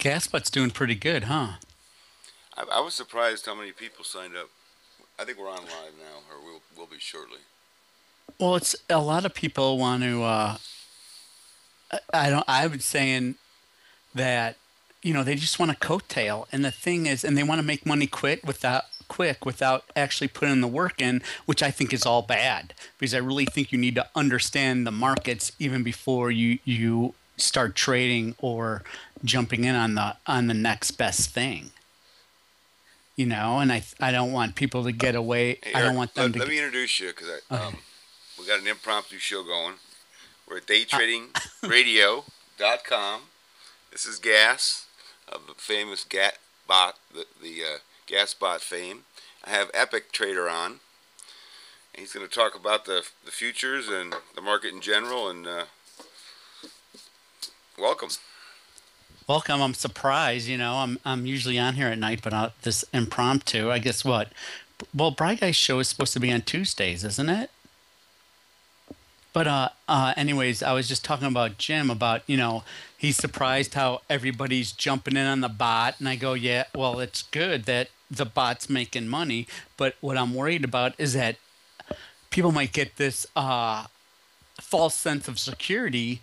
Gasput's doing pretty good, huh? I was surprised how many people signed up. I think we're on live now, or we'll be shortly. Well, it's a lot of people want to. I don't. I was saying that they just want a coattail, and the thing is, and they want to make money quick without actually putting the work in, which I think is all bad because I really think you need to understand the markets even before you start trading or jumping in on the next best thing. And I don't want people to get away. Hey, I don't Eric, want them let, to let get. me introduce you because Okay. we got an impromptu show going. We're at Uh, DayTradingRadio.com. This is Gas of the famous Gat bot, the Gas bot fame. I have Epic Trader on, and he's going to talk about the futures and the market in general. And welcome. Welcome. I'm surprised. I'm usually on here at night, but this impromptu. I guess what? Well, Bright Guy's show is supposed to be on Tuesdays, isn't it? But anyways, I was just talking about Jim about he's surprised how everybody's jumping in on the bot, and I go, yeah, well, it's good that the bot's making money, but what I'm worried about is that people might get this false sense of security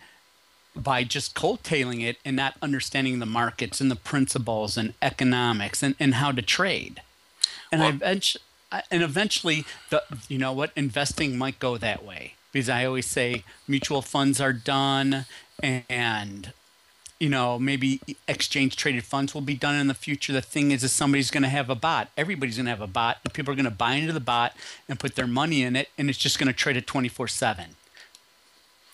by just coattailing it and not understanding the markets and the principles and economics and how to trade. And Well, eventually, investing might go that way because I always say mutual funds are done, and maybe exchange traded funds will be done in the future. The thing is somebody's going to have a bot. Everybody's going to have a bot, and people are going to buy into the bot and put their money in it, and it's just going to trade it 24/7.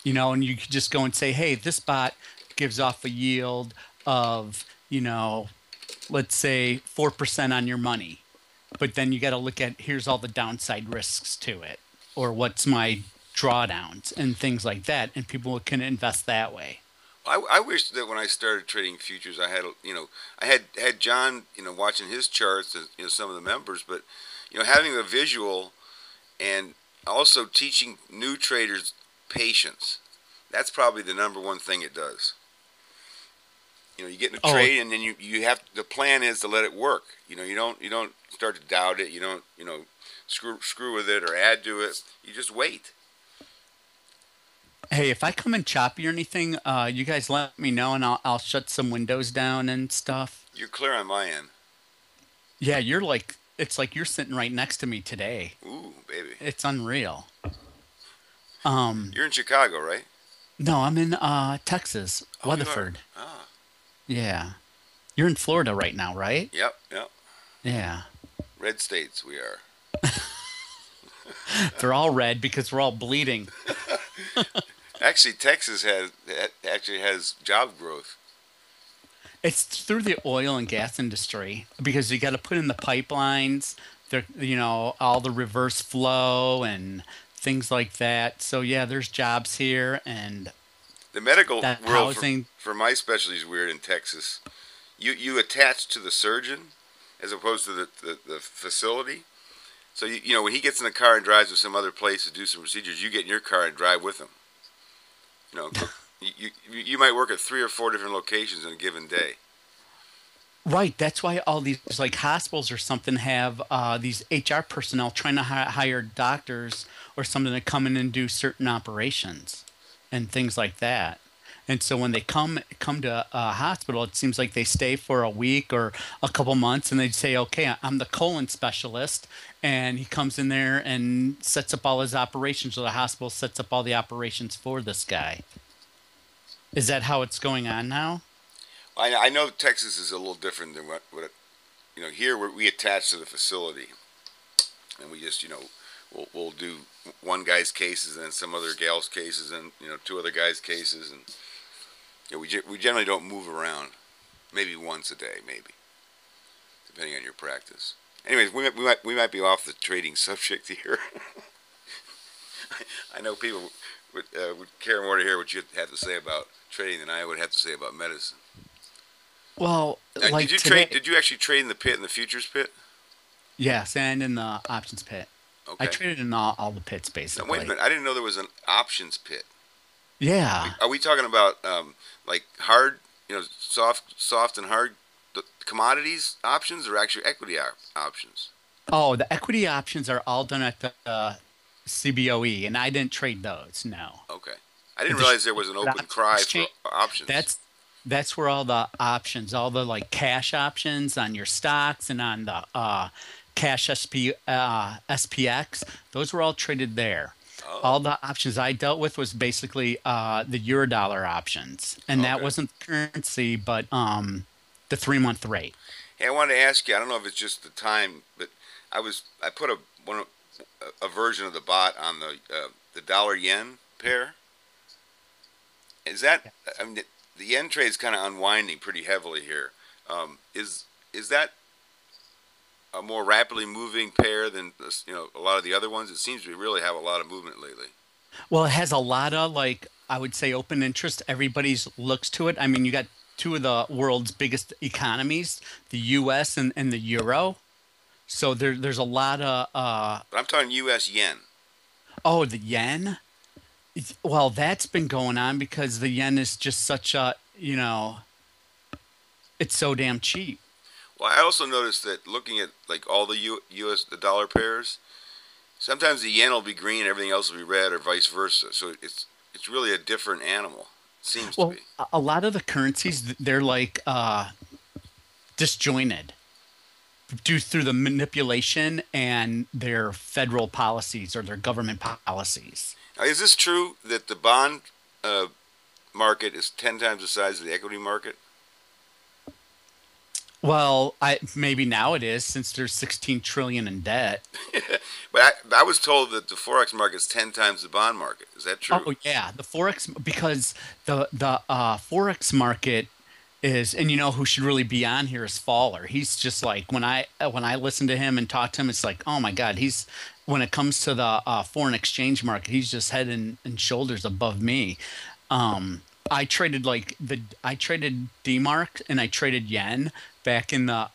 And you could just go and say, hey, this bot gives off a yield of, let's say 4% on your money. But then you got to look at here's all the downside risks to it, or what's my drawdowns and things like that. And people can invest that way. I wish that when I started trading futures, I had John, watching his charts, and, some of the members, but, having a visual and also teaching new traders patience. That's probably the number one thing it does. You get in a Oh, trade, and then you have the plan is to let it work. You don't start to doubt it. You don't screw with it or add to it. You just wait. hey, if I come in choppy or anything, you guys let me know and I'll shut some windows down and stuff. You're clear on my end. Yeah, it's like you're sitting right next to me today. Ooh, baby. It's unreal. Um, You're in Chicago, right? no, I'm in Texas, Oh, you are. Weatherford. Ah, Yeah. You're in Florida right now, right? yep. Yeah. Red states we are. They're all red because we're all bleeding. Actually, Texas has job growth. It's through the oil and gas industry because you got to put in the pipelines, all the reverse flow and things like that. So yeah, there's jobs here and The medical that world housing. for my specialty is weird in Texas. You attach to the surgeon as opposed to the facility. So when he gets in the car and drives to some other place to do some procedures, you get in your car and drive with him. You know, you might work at 3 or 4 different locations in a given day. Right, that's why all these like hospitals or something have these HR personnel trying to hire doctors or something to come in and do certain operations and things like that. And so when they come to a hospital, it seems like they stay for a week or a couple months, and they say, "Okay, I'm the colon specialist," and he comes in there and sets up all his operations, or the hospital sets up all the operations for this guy. Is that how it's going on now? I know Texas is a little different than here we attach to the facility, and we just we'll do one guy's cases and then some other gal's cases and two other guys' cases, and we generally don't move around. Maybe once a day, maybe depending on your practice. Anyways, we might be off the trading subject here. I know people would care more to hear what you have to say about trading than I would have to say about medicine. Well, Now, did like you trade? today, Did you actually trade in the pit, in the futures pit? yes, and in the options pit. I Okay. traded in all the pits Now wait a basically. minute. I didn't know there was an options pit. Yeah. Are we talking about like hard? soft and hard commodities options, or actually equity options? Oh, the equity options are all done at the CBOE, and I didn't trade those. No. Okay. I didn't realize there was an open cry for options. That's where all the options, all the like cash options on your stocks and on the cash SPX, those were all traded there. Oh. All the options I dealt with was basically the Eurodollar options, and that wasn't currency, but the 3-month rate. Hey, I wanted to ask you. I don't know if it's just the time, but I put a version of the bot on the dollar yen pair. Is that, I mean, the yen trade is kind of unwinding pretty heavily here. Is that a more rapidly moving pair than a lot of the other ones? It seems to really have a lot of movement lately. Well, it has a lot of, like, I would say, open interest. Everybody's looks to it. I mean, you got two of the world's biggest economies, the U.S. and the euro. So there's a lot of... but I'm talking U.S. yen. Oh, the yen? Well, that's been going on because the yen is just such a, it's so damn cheap. Well, I also noticed that looking at like all the the dollar pairs, sometimes the yen will be green, everything else will be red, or vice versa. So it's really a different animal. It seems to be. A lot of the currencies, they're like disjointed due through the manipulation and their federal policies or their government policies. Now, is this true that the bond market is 10 times the size of the equity market? Well, maybe now it is, since there's $16 trillion in debt. But I was told that the forex market is 10 times the bond market. Is that true? Oh yeah, the forex, because the forex market is, and who should really be on here is Fowler. He's just like, when I listen to him and talk to him, it's like, oh my God, when it comes to the foreign exchange market, he's just head and shoulders above me. I traded D-Mark and I traded yen back in the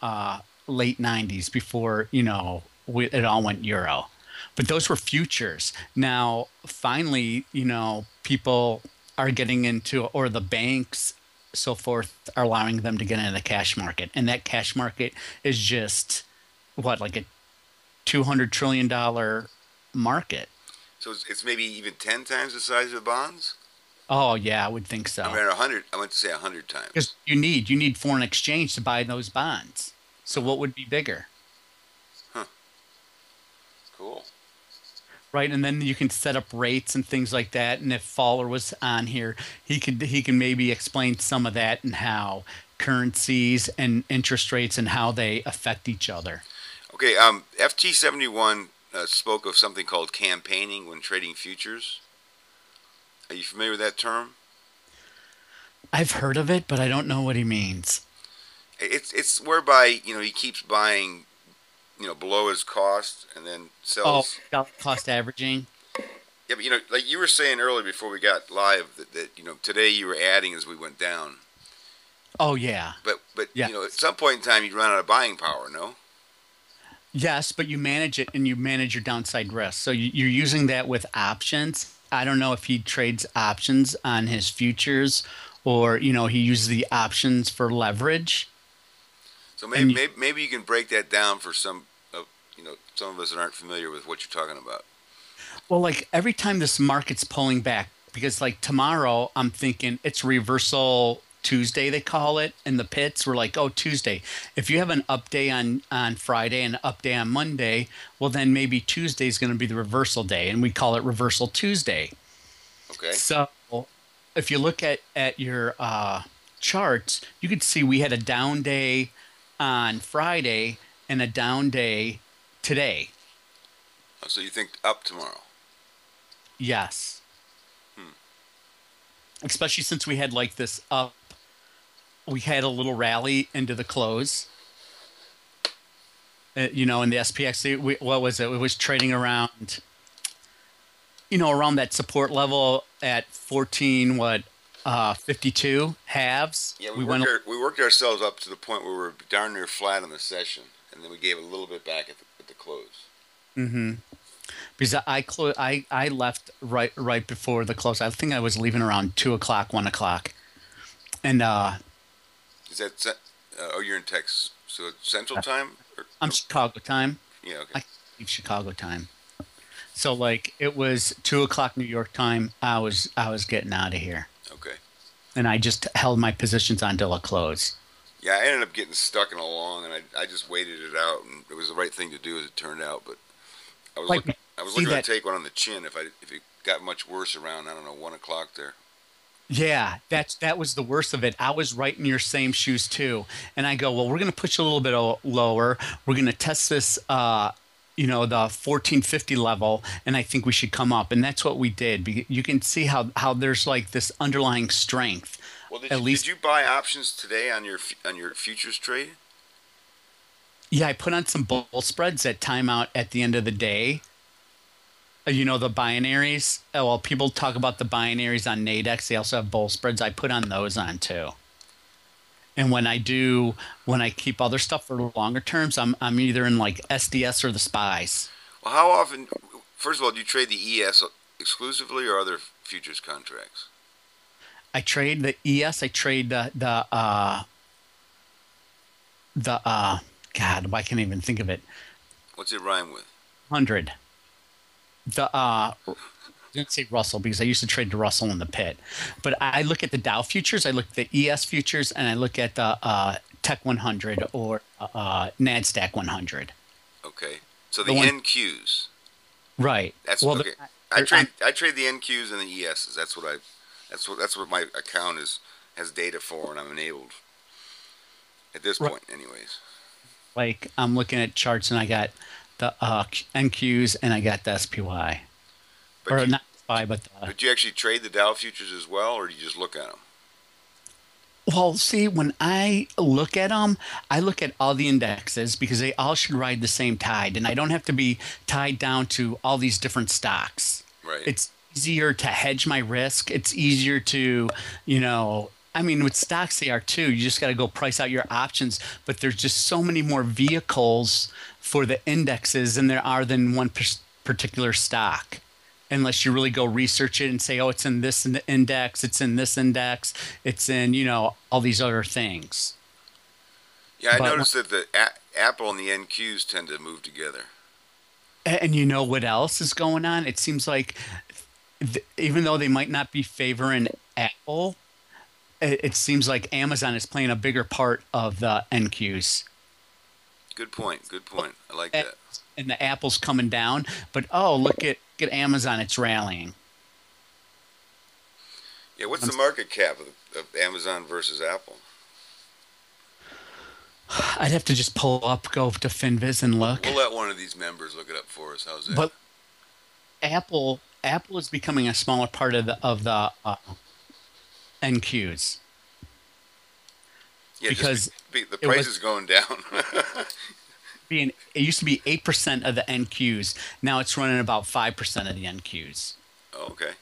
late 90s before, it all went euro. But those were futures. Now, finally, people are getting into, or the banks, so forth, are allowing them to get into the cash market. And that cash market is just, like a $200 trillion market. So it's maybe even 10 times the size of the bonds? Oh, yeah, I would think so. I mean, 100. I went to say 100 times. Because you need foreign exchange to buy those bonds. So what would be bigger? Huh. Cool. Right, and then you can set up rates and things like that. And if Fowler was on here, he can maybe explain some of that and how currencies and interest rates and how they affect each other. Okay, FT71 spoke of something called campaigning when trading futures. Are you familiar with that term? I've heard of it, but I don't know what he means. It's whereby he keeps buying below his cost and then sells. Oh, cost averaging. Yeah, but like you were saying earlier before we got live that today you were adding as we went down. Oh yeah. But yeah. At some point in time you'd run out of buying power, no? Yes, but you manage it and you manage your downside risk. So you're using that with options. I don't know if he trades options on his futures or, he uses the options for leverage. So maybe you can break that down for some of us that aren't familiar with what you're talking about. Well, like every time this market's pulling back, because like tomorrow I'm thinking it's reversal Tuesday, they call it, in the pits. We're like, oh, Tuesday. If you have an up day on Friday and an up day on Monday, well, then maybe Tuesday is going to be the reversal day, and we call it reversal Tuesday. Okay. So if you look at your charts, you could see we had a down day on Friday and a down day today. Oh, so you think up tomorrow? Yes. Especially since we had like this up. We had a little rally into the close. In the SPX, what was it? It was trading around, around that support level at 52 halves. Yeah, we worked ourselves up to the point where we were darn near flat on the session, and then we gave a little bit back at the close. Mm-hmm. Because I left right before the close. I think I was leaving around 2 o'clock, 1 o'clock, and Is that oh, you're in Texas, so it's Central Time? I'm Chicago time. Yeah, okay. I leave Chicago time. So like it was 2:00 New York time. I was getting out of here. Okay. And I just held my positions until it closed. Yeah, I ended up getting stuck in a long, and I just waited it out, and it was the right thing to do as it turned out. But I was looking to take one on the chin if it got much worse around, I don't know, 1:00 there. Yeah, that was the worst of it. I was right in your same shoes too, and I go, well, we're going to push a little bit lower. We're going to test this, the 1450 level, and I think we should come up, and that's what we did. You can see how there's like this underlying strength. Well, did you buy options today on your futures trade? Yeah, I put on some bull spreads at timeout at the end of the day. The binaries. Well, people talk about the binaries on Nadex. They also have bull spreads. I put on those on too. And when I keep other stuff for longer terms, I'm either in like SDS or the SPYs. Well, how often? First of all, do you trade the ES exclusively or other futures contracts? I trade the ES. I trade the God, why can't I even think of it? What's it rhyme with? 100. I didn't say Russell because I used to trade the Russell in the pit, but I look at the Dow futures, I look at the ES futures, and I look at the Tech 100 or NASDAQ 100. Okay, so the NQs. Right. That's well, okay. I trade the NQs and the ESs. That's what my account has data for, and I'm enabled at this point, anyways. Like I'm looking at charts, and I got the NQs and I got the SPY. Not SPY, but do you actually trade the Dow futures as well, or do you just look at them? Well, see, when I look at them, I look at all the indexes because they all should ride the same tide, and I don't have to be tied down to all these different stocks. Right. It's easier to hedge my risk. It's easier to, with stocks they are too. You just got to go price out your options, but there's just so many more vehicles for the indexes than there are than one particular stock. Unless you really go research it and say, oh, it's in this index, it's in this index, it's in, all these other things. Yeah, I noticed that the Apple and the NQs tend to move together. And you know what else is going on? It seems like even though they might not be favoring Apple, it seems like Amazon is playing a bigger part of the NQs. Good point. I like that. And the Apple's coming down, but look at Amazon, it's rallying. Yeah, what's the market cap of Amazon versus Apple? I'd have to just go to FinViz and look. We'll let one of these members look it up for us. How's that? But Apple is becoming a smaller part of the NQs. Yeah, because the price is going down. It used to be 8% of the NQs. Now it's running about 5% of the NQs. Oh, okay.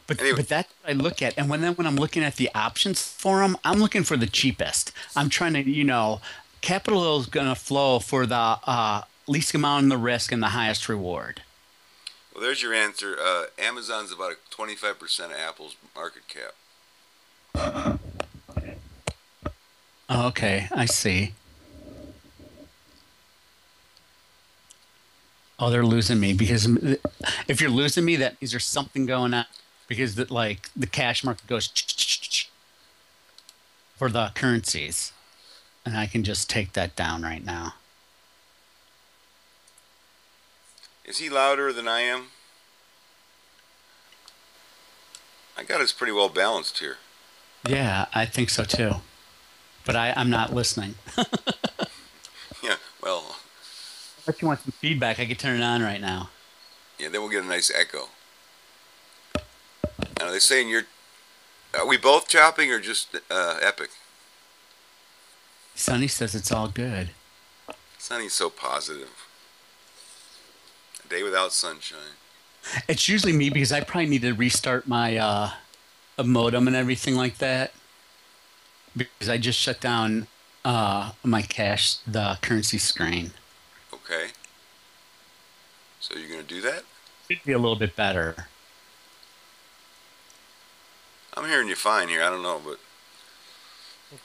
But that I look at, and when I'm looking at the options for them, I'm looking for the cheapest. I'm trying to, capital is going to flow for the least amount of the risk and the highest reward. Well, there's your answer. Amazon's about 25% of Apple's market cap. Okay, I see. Oh, they're losing me because if you're losing me, that means there's something going on because the cash market goes for the currencies, and I can just take that down right now. Is he louder than I am? I got us pretty well balanced here. Yeah, I think so too. But I'm not listening. Yeah, well. If you want some feedback, I can turn it on right now. Yeah, then we'll get a nice echo. Are they saying are we both chopping or just Epik? Sonny says it's all good. Sonny's so positive. A day without sunshine. It's usually me because I probably need to restart my modem and everything like that. Because I just shut down the currency screen. Okay. So you're going to do that? Should be a little bit better. I'm hearing you fine here. I don't know, but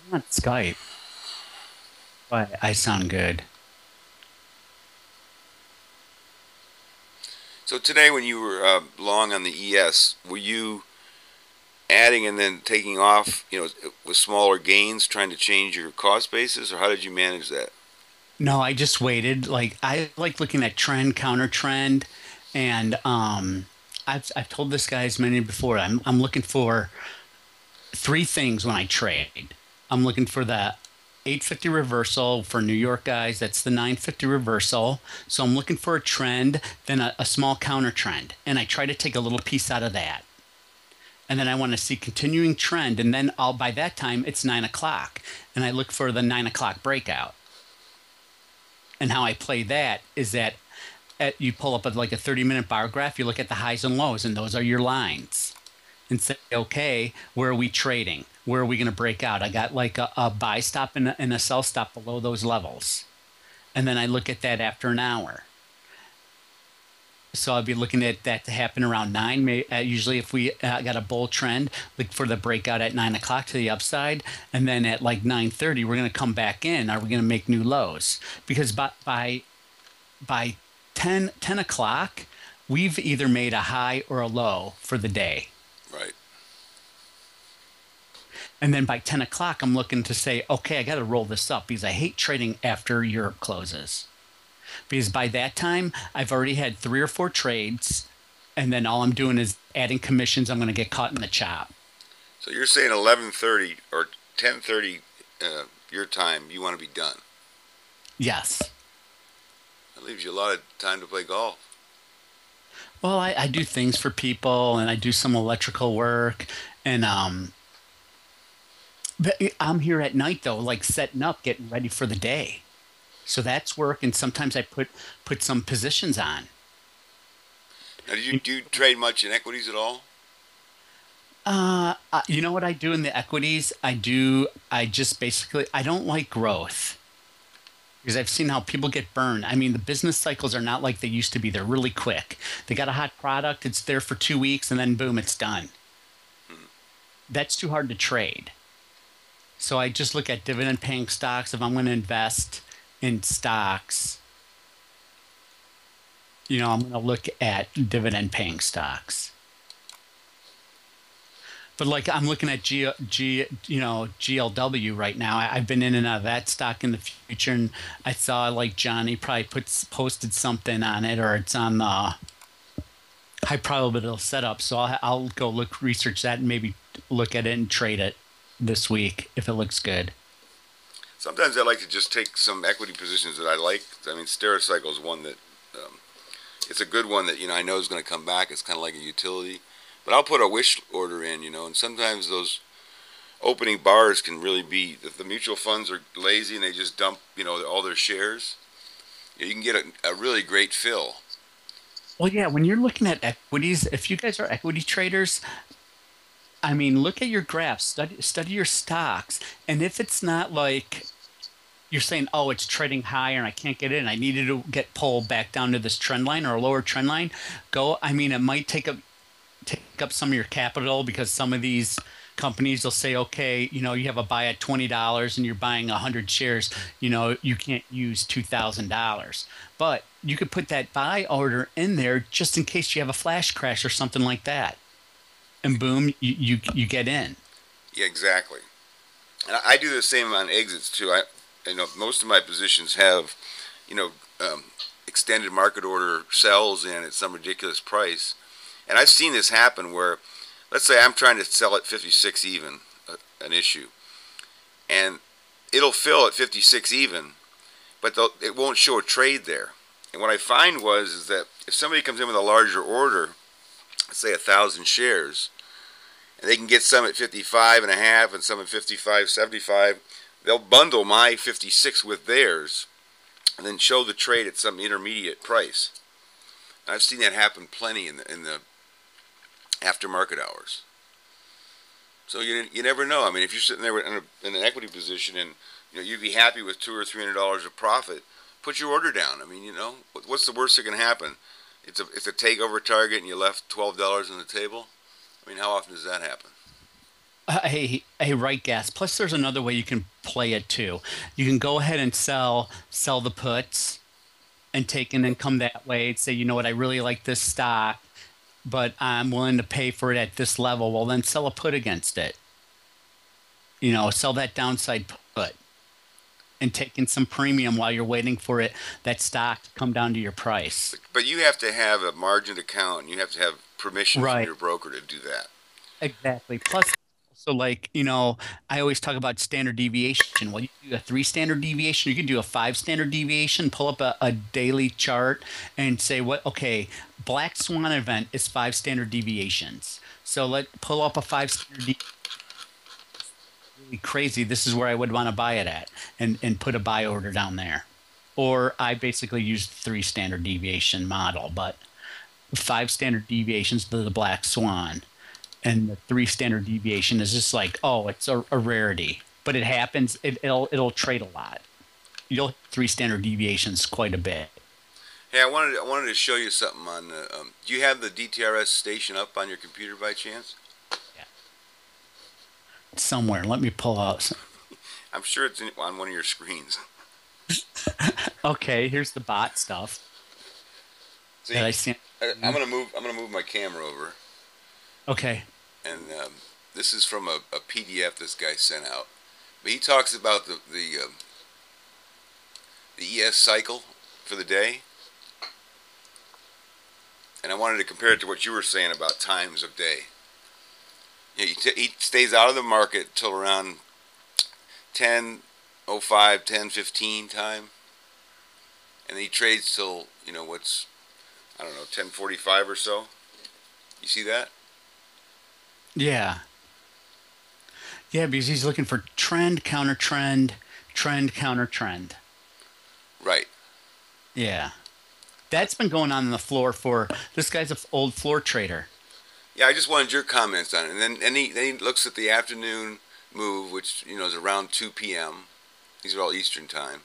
I'm on Skype. But I sound good. so today when you were long on the ES, were you adding and then taking off, with smaller gains, trying to change your cost basis, or how did you manage that? No, I just waited. Like I like looking at trend, counter trend, and I've told this guy as many before. I'm looking for three things when I trade. I'm looking for the 850 reversal for New York guys. That's the 950 reversal. So I'm looking for a trend, then a small counter trend, and I try to take a little piece out of that. And then I want to see continuing trend, and then by that time it's 9 o'clock, and I look for the 9 o'clock breakout. And how I play that is that you pull up like a 30-minute bar graph, you look at the highs and lows, and those are your lines. And say, okay, where are we trading? Where are we going to break out? I got like a buy stop and a sell stop below those levels. And then I look at that after an hour. So I'll be looking at that to happen around 9. Usually if we got a bull trend, look for the breakout at 9 o'clock to the upside. And then at like 9:30, we're going to come back in. Are we going to make new lows? Because by 10 o'clock, we've either made a high or a low for the day. Right. And then by 10 o'clock, I'm looking to say, okay, I got to roll this up because I hate trading after Europe closes. Because by that time, I've already had 3 or 4 trades, and then all I'm doing is adding commissions. I'm going to get caught in the chop. So you're saying 11:30 or 10:30 your time, you want to be done? Yes. That leaves you a lot of time to play golf. Well, I do things for people, and I do some electrical work, and but I'm here at night, though, like setting up, getting ready for the day. So that's work, and sometimes I put some positions on. Now, do you trade much in equities at all? You know what I do in the equities? I just basically, I don't like growth. Because I've seen how people get burned. I mean, the business cycles are not like they used to be. They're really quick. They got a hot product, it's there for 2 weeks, and then boom, it's done. That's too hard to trade. So I just look at dividend-paying stocks. If I'm going to invest in stocks, I'm going to look at dividend-paying stocks. But like I'm looking at GLW right now. I've been in and out of that stock in the future, and I saw like Johnny probably posted something on it, or it's on the high probability setup. So I'll go research that, and maybe look at it and trade it this week if it looks good. Sometimes I like to just take some equity positions that I like. I mean, Stericycle is one that it's a good one that I know is going to come back. It's kind of like a utility. But I'll put a wish order in, and sometimes those opening bars can really be, if the mutual funds are lazy and they just dump, all their shares, you can get a really great fill. Well, yeah, when you're looking at equities, if you guys are equity traders, I mean, look at your graphs, study your stocks, and if it's not like you're saying, oh, it's trading higher and I can't get in, I needed to get pulled back down to this trend line or a lower trend line, it might take up some of your capital, because some of these companies will say, okay, you have a buy at $20 and you're buying 100 shares, you can't use $2,000. But you could put that buy order in there just in case you have a flash crash or something like that. And boom, you get in. Yeah, exactly. And I do the same on exits too. Most of my positions have, extended market order sells in at some ridiculous price. And I've seen this happen where, let's say I'm trying to sell at 56 even, an issue, and it'll fill at 56 even, but it won't show a trade there. And what I find is that if somebody comes in with a larger order, let's say 1,000 shares, and they can get some at 55 and a half and some at 55.75, they'll bundle my 56 with theirs, and then show the trade at some intermediate price. And I've seen that happen plenty in the aftermarket hours. So you never know. I mean, if you're sitting there in an equity position and you'd be happy with $200 or $300 of profit, put your order down. I mean, what's the worst that can happen? It's a takeover target and you left $12 on the table. I mean, how often does that happen? a right gas. Plus, there's another way you can play it too. You can go ahead and sell the puts and take and then come that way and say, you know what, I really like this stock, but I'm willing to pay for it at this level. Well, then sell a put against it. You know, sell that downside put and take in some premium while you're waiting for that stock to come down to your price. But you have to have a margin account, and you have to have permission from Right. your broker to do that. Exactly. Plus, so like, you know, I always talk about standard deviation. Well, you do a 3 standard deviation, you can do a 5 standard deviation, pull up a daily chart and say, okay, black swan event is 5 standard deviations. So pull up a 5 standard deviation. Really crazy. This is where I would want to buy it at and put a buy order down there. Or I basically used 3 standard deviation model, but 5 standard deviations to the black swan. And the 3 standard deviation is just like, oh, it's a rarity, but it happens. It'll trade a lot. You'll 3 standard deviations quite a bit. Hey, I wanted to show you something on the. Do you have the DTRS station up on your computer by chance? Yeah. Somewhere. Let me pull out. I'm sure it's on one of your screens. Okay, here's the bot stuff. See, that I see. I'm gonna move my camera over. Okay. And this is from a PDF this guy sent out. But he talks about the ES cycle for the day. And I wanted to compare it to what you were saying about times of day. You know, he stays out of the market till around 10:05, 10:15 time. And he trades till, you know, 10:45 or so. You see that? Yeah. Yeah, because he's looking for trend, counter trend, trend, counter trend. Right. Yeah. That's been going on the floor for this guy's an old floor trader. Yeah, I just wanted your comments on it. And then he looks at the afternoon move, which, you know, is around 2 p.m. These are all Eastern time.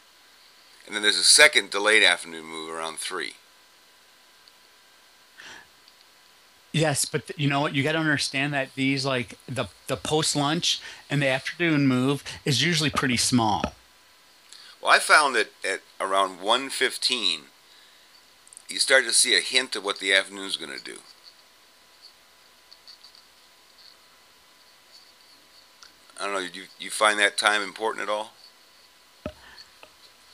And then there's a second delayed afternoon move around 3. Yes, but you know what? You got to understand that these, like the post lunch and the afternoon move is usually pretty small. Well, I found that at around 1:15, you start to see a hint of what the afternoon's going to do. I don't know. You find that time important at all?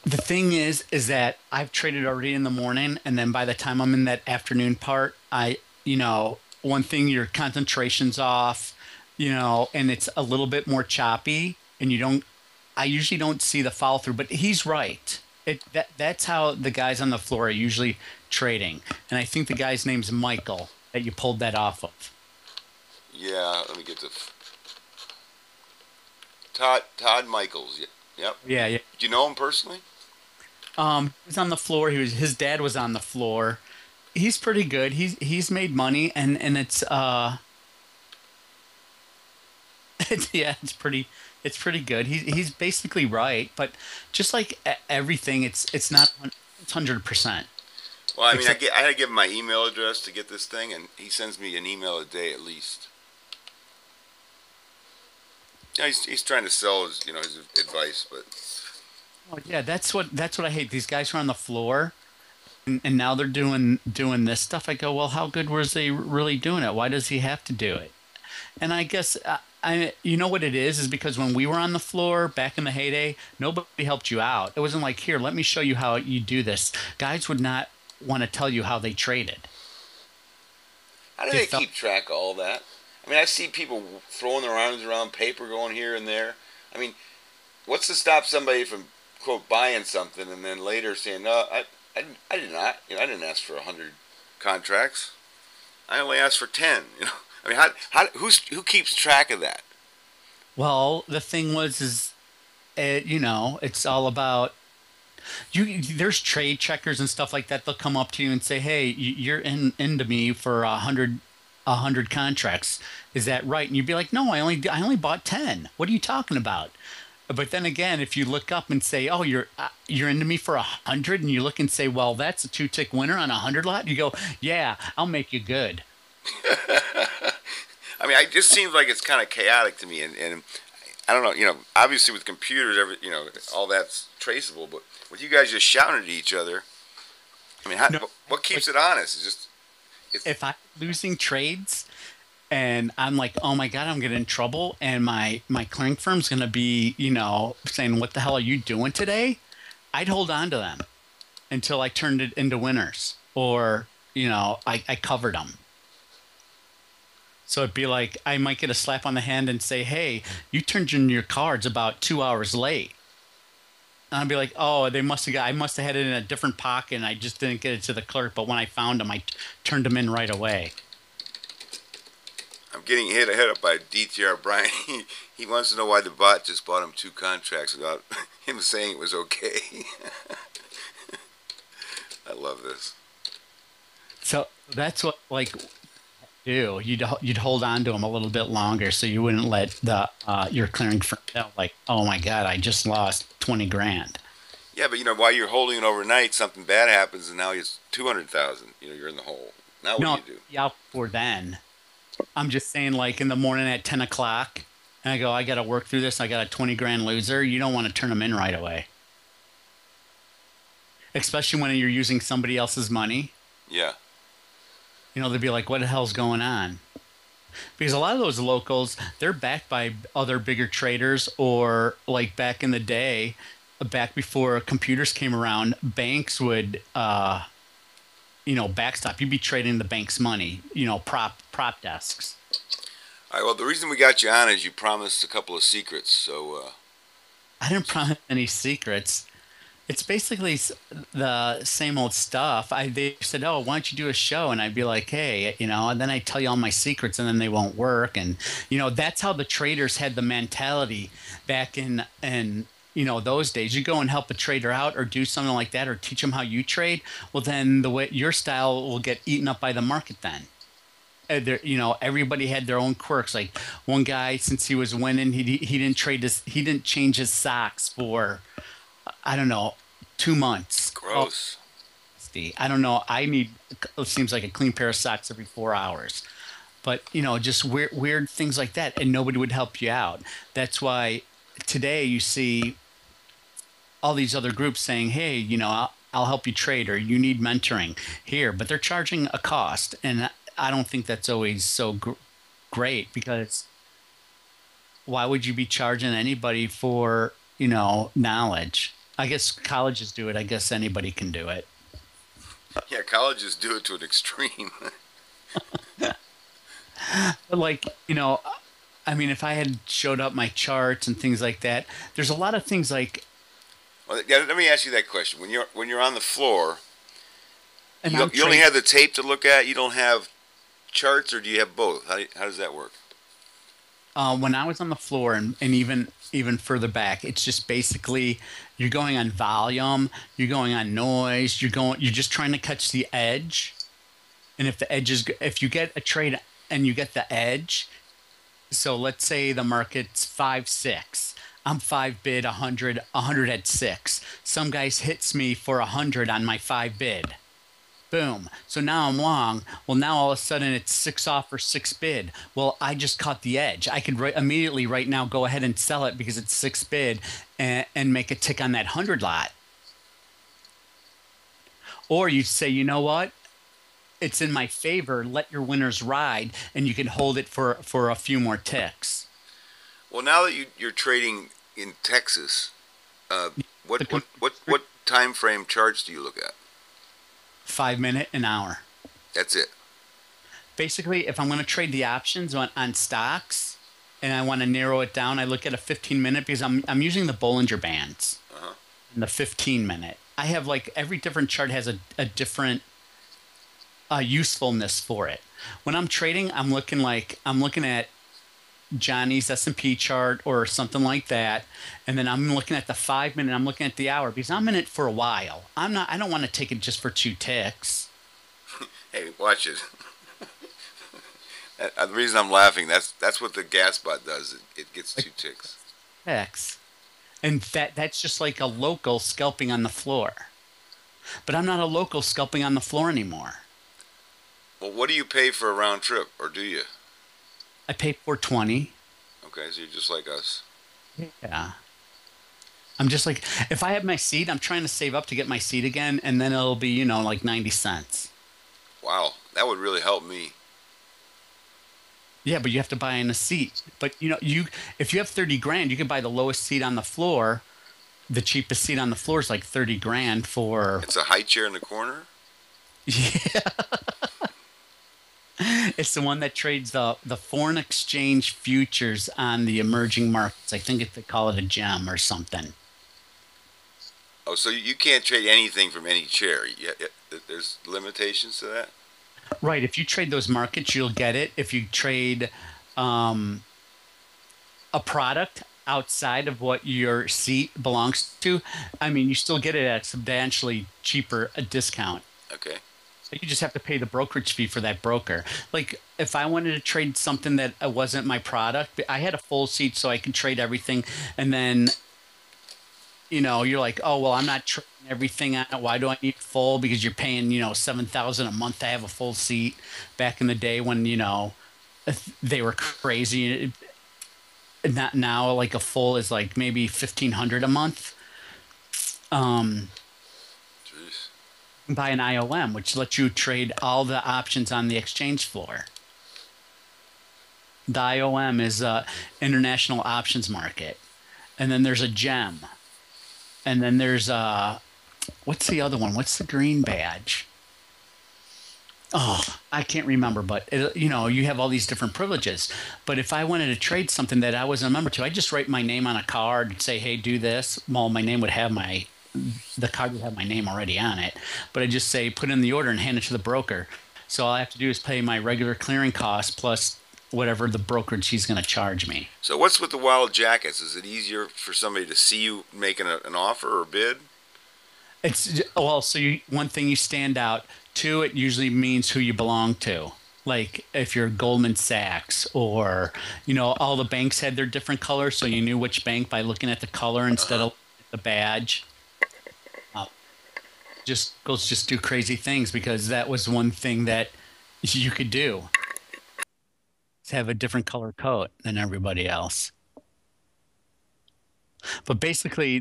The thing is that I've traded already in the morning, and then by the time I'm in that afternoon part, you know, one thing, your concentration's off, you know, and it's a little bit more choppy, and I usually don't see the follow through, but he's right. That's how the guys on the floor are usually trading. And I think the guy's name's Michael that you pulled that off of. Yeah, let me get the Todd Michaels. Yep. Yeah. Do you know him personally? He was on the floor. His dad was on the floor. He's pretty good. He's made money, and it's it's pretty good. He's basically right, but just like everything, it's not 100%. Well, I mean, I had to give him my email address to get this thing, and he sends me an email a day at least. Yeah, he's trying to sell his advice, but. Oh yeah, that's what I hate. These guys are on the floor. And now they're doing this stuff. I go, well, how good was they really doing it? Why does he have to do it? And I guess you know what it is because when we were on the floor back in the heyday, nobody helped you out. It wasn't like, here, let me show you how you do this. Guys would not want to tell you how they traded. How do they keep track of all that? I mean, I see people throwing their arms around, paper going here and there. I mean, what's to stop somebody from, quote, buying something and then later saying, no, I did not. You know, I didn't ask for 100 contracts. I only asked for 10. You know, I mean, who keeps track of that? Well, the thing is, you know, it's all about there's trade checkers and stuff like that. They'll come up to you and say, "Hey, you're into me for 100 contracts. Is that right?" And you'd be like, "No, I only bought 10. What are you talking about?" But then again, if you look up and say, "Oh, you're into me for 100," and you look and say, "Well, that's a 2-tick winner on a 100 lot," you go, "Yeah, I'll make you good." I mean, it just seems like it's kind of chaotic to me, and I don't know. Obviously with computers, all that's traceable. But with you guys just shouting at each other, I mean, what keeps it honest? If I'm losing trades and I'm like, oh my God, I'm getting in trouble, and my clearing firm's going to be, saying, what the hell are you doing today? I'd hold on to them until I turned it into winners, or, I covered them. So it'd be like, I might get a slap on the hand and say, hey, you turned in your cards about 2 hours late. And I'd be like, oh, I must have had it in a different pocket, and I just didn't get it to the clerk. But when I found them, I turned them in right away. I'm getting hit up by DTR Brian. He wants to know why the bot just bought him 2 contracts without him saying it was okay. I love this. So that's what do. You'd hold on to them a little bit longer, so you wouldn't let your clearing firm know, like, oh my God, I just lost 20 grand. Yeah, but while you're holding it overnight, something bad happens, and now it's 200,000. You're in the hole. Now what do you do? Yeah, before then. I'm just saying, like in the morning at 10 o'clock, and I go, I got to work through this. I got a 20 grand loser. You don't want to turn them in right away, especially when you're using somebody else's money. Yeah. They'd be like, what the hell's going on? Because a lot of those locals, they're backed by other bigger traders, or like back in the day, back before computers came around, banks would, backstop. You'd be trading the bank's money, prop desks. All right, well, the reason we got you on is you promised a couple of secrets, so... I didn't promise any secrets. It's basically the same old stuff. They said, oh, why don't you do a show? And I'd be like, hey, and then I tell you all my secrets, and then they won't work. And, that's how the traders had the mentality back in those days. You go and help a trader out or do something like that, or teach them how you trade. Well, then your style will get eaten up by the market then. Everybody had their own quirks. Like one guy, since he was winning, he didn't change his socks for, I don't know, 2 months. Gross. I don't know. It seems like a clean pair of socks every 4 hours. But, just weird things like that. And nobody would help you out. That's why today you see all these other groups saying, hey, I'll help you trade, or you need mentoring here. But they're charging a cost. And I don't think that's always so great, because why would you be charging anybody for, knowledge? I guess colleges do it. I guess anybody can do it. Yeah, colleges do it to an extreme. But if I had showed up my charts and things like that, there's a lot of things like... Well, yeah, let me ask you that question. When you're on the floor, and you only have the tape to look at? You don't have charts, or do you have both? How does that work? When I was on the floor, and even further back, it's just basically you're going on volume, you're going on noise, you're just trying to catch the edge. And if you get a trade and you get the edge, so let's say the market's 5-6, I'm 5 bid 100 at 6. Some guys hits me for 100 on my 5 bid. Boom. So now I'm long. Well, now all of a sudden it's 6 off or 6 bid. Well, I just caught the edge. I could immediately right now go ahead and sell it because it's 6 bid and make a tick on that 100 lot. Or you say, you know what? It's in my favor. Let your winners ride, and you can hold it for a few more ticks. Well, now that you're trading in Texas, what time frame charts do you look at? 5 minute, an hour. That's it. Basically, if I'm going to trade the options on stocks and I want to narrow it down, I look at a 15-minute, because I'm using the Bollinger Bands. Uh-huh. In the 15-minute. I have every different chart has a different usefulness for it. When I'm trading, I'm looking at Johnny's S&P chart or something like that, and then I'm looking at the 5 minute, I'm looking at the hour, because I'm in it for a while. I don't want to take it just for 2 ticks. Hey, watch it. The reason I'm laughing, that's what the gas bot does. It gets 2 ticks. Ticks. And that's just like a local scalping on the floor. But I'm not a local scalping on the floor anymore. Well, what do you pay for a round trip, or do you? I pay $420. Okay, so you're just like us. Yeah. I'm just like, if I have my seat, I'm trying to save up to get my seat again, and then it'll be, like 90 cents. Wow, that would really help me. Yeah, but you have to buy in a seat. But if you have 30 grand, you can buy the lowest seat on the floor. The cheapest seat on the floor is like 30 grand for. It's a high chair in the corner? Yeah. It's the one that trades the foreign exchange futures on the emerging markets. I think they call it a gem or something. Oh, so you can't trade anything from any chair. There's limitations to that? Right. If you trade those markets, you'll get it. If you trade a product outside of what your seat belongs to, I mean, you still get it at substantially cheaper a discount. Okay. You just have to pay the brokerage fee for that broker. Like if I wanted to trade something that wasn't my product, I had a full seat so I could trade everything. And then, you're like, oh, well, I'm not trading everything on it. Why do I need full? Because you're paying, $7,000 a month to have a full seat back in the day when, they were crazy. Not now, like a full is like maybe $1,500 a month. Buy an IOM, which lets you trade all the options on the exchange floor. The IOM is a international options market. And then there's a GEM. And then there's what's the other one? What's the green badge? Oh, I can't remember, but you have all these different privileges. But if I wanted to trade something that I wasn't a member to, I just write my name on a card and say, hey, do this. Well, my name would have the card would have my name already on it, but I just say put in the order and hand it to the broker. So all I have to do is pay my regular clearing cost plus whatever the brokerage he's going to charge me. So what's with the wild jackets? Is it easier for somebody to see you making an offer or bid? One thing, you stand out. Two, it usually means who you belong to. Like if you're Goldman Sachs or, all the banks had their different colors, so you knew which bank by looking at the color instead of the badge. Just do crazy things because that was one thing that you could do. To have a different color coat than everybody else. But basically,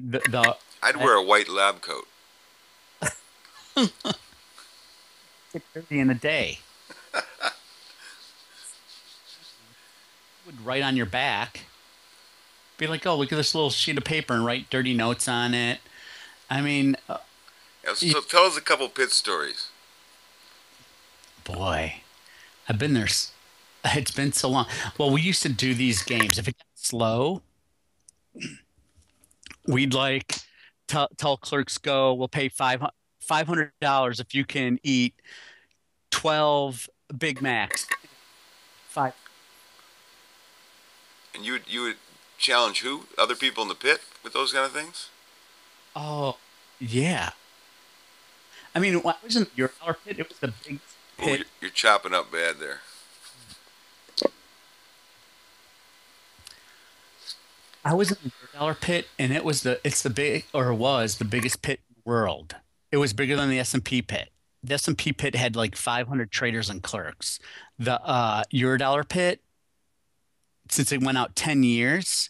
I'd wear a white lab coat. in a day. Would write on your back. Be like, oh, look at this little sheet of paper and write dirty notes on it. I mean... so tell us a couple pit stories. Boy, I've been there. It's been so long. Well, we used to do these games. If it got slow, we'd tell clerks, we'll pay $500 if you can eat 12 Big Macs. Five. And you would challenge who? Other people in the pit with those kind of things? Oh, yeah. I mean, when I was in the $1 pit, it was the big pit. Oh, you're chopping up bad there. I was in the $1 pit, and it was the biggest pit in the world. It was bigger than the S&P pit. The S&P pit had like 500 traders and clerks. The $1 pit, since it went out 10 years,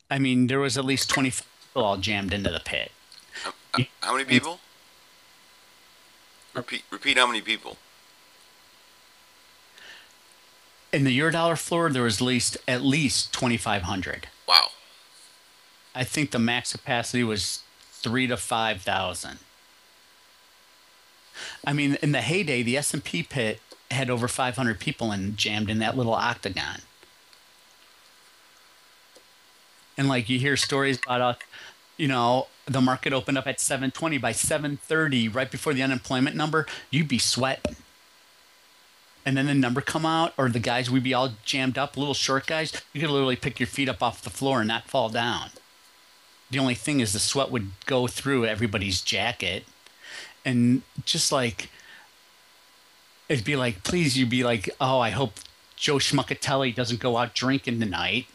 I mean, there was at least 25 people all jammed into the pit. How many people? Repeat how many people? In the $1 floor, there was at least 2,500. Wow. I think the max capacity was 3,000 to 5,000. I mean, in the heyday, the S&P pit had over 500 people jammed in that little octagon. And like you hear stories about the market opened up at 7:20. By 7:30, right before the unemployment number, you'd be sweating. And then the number come out, or the guys, we'd be all jammed up, little short guys. You could literally pick your feet up off the floor and not fall down. The only thing is the sweat would go through everybody's jacket. And just like, it'd be like, please, you'd be like, oh, I hope Joe Schmuckatelli doesn't go out drinking tonight.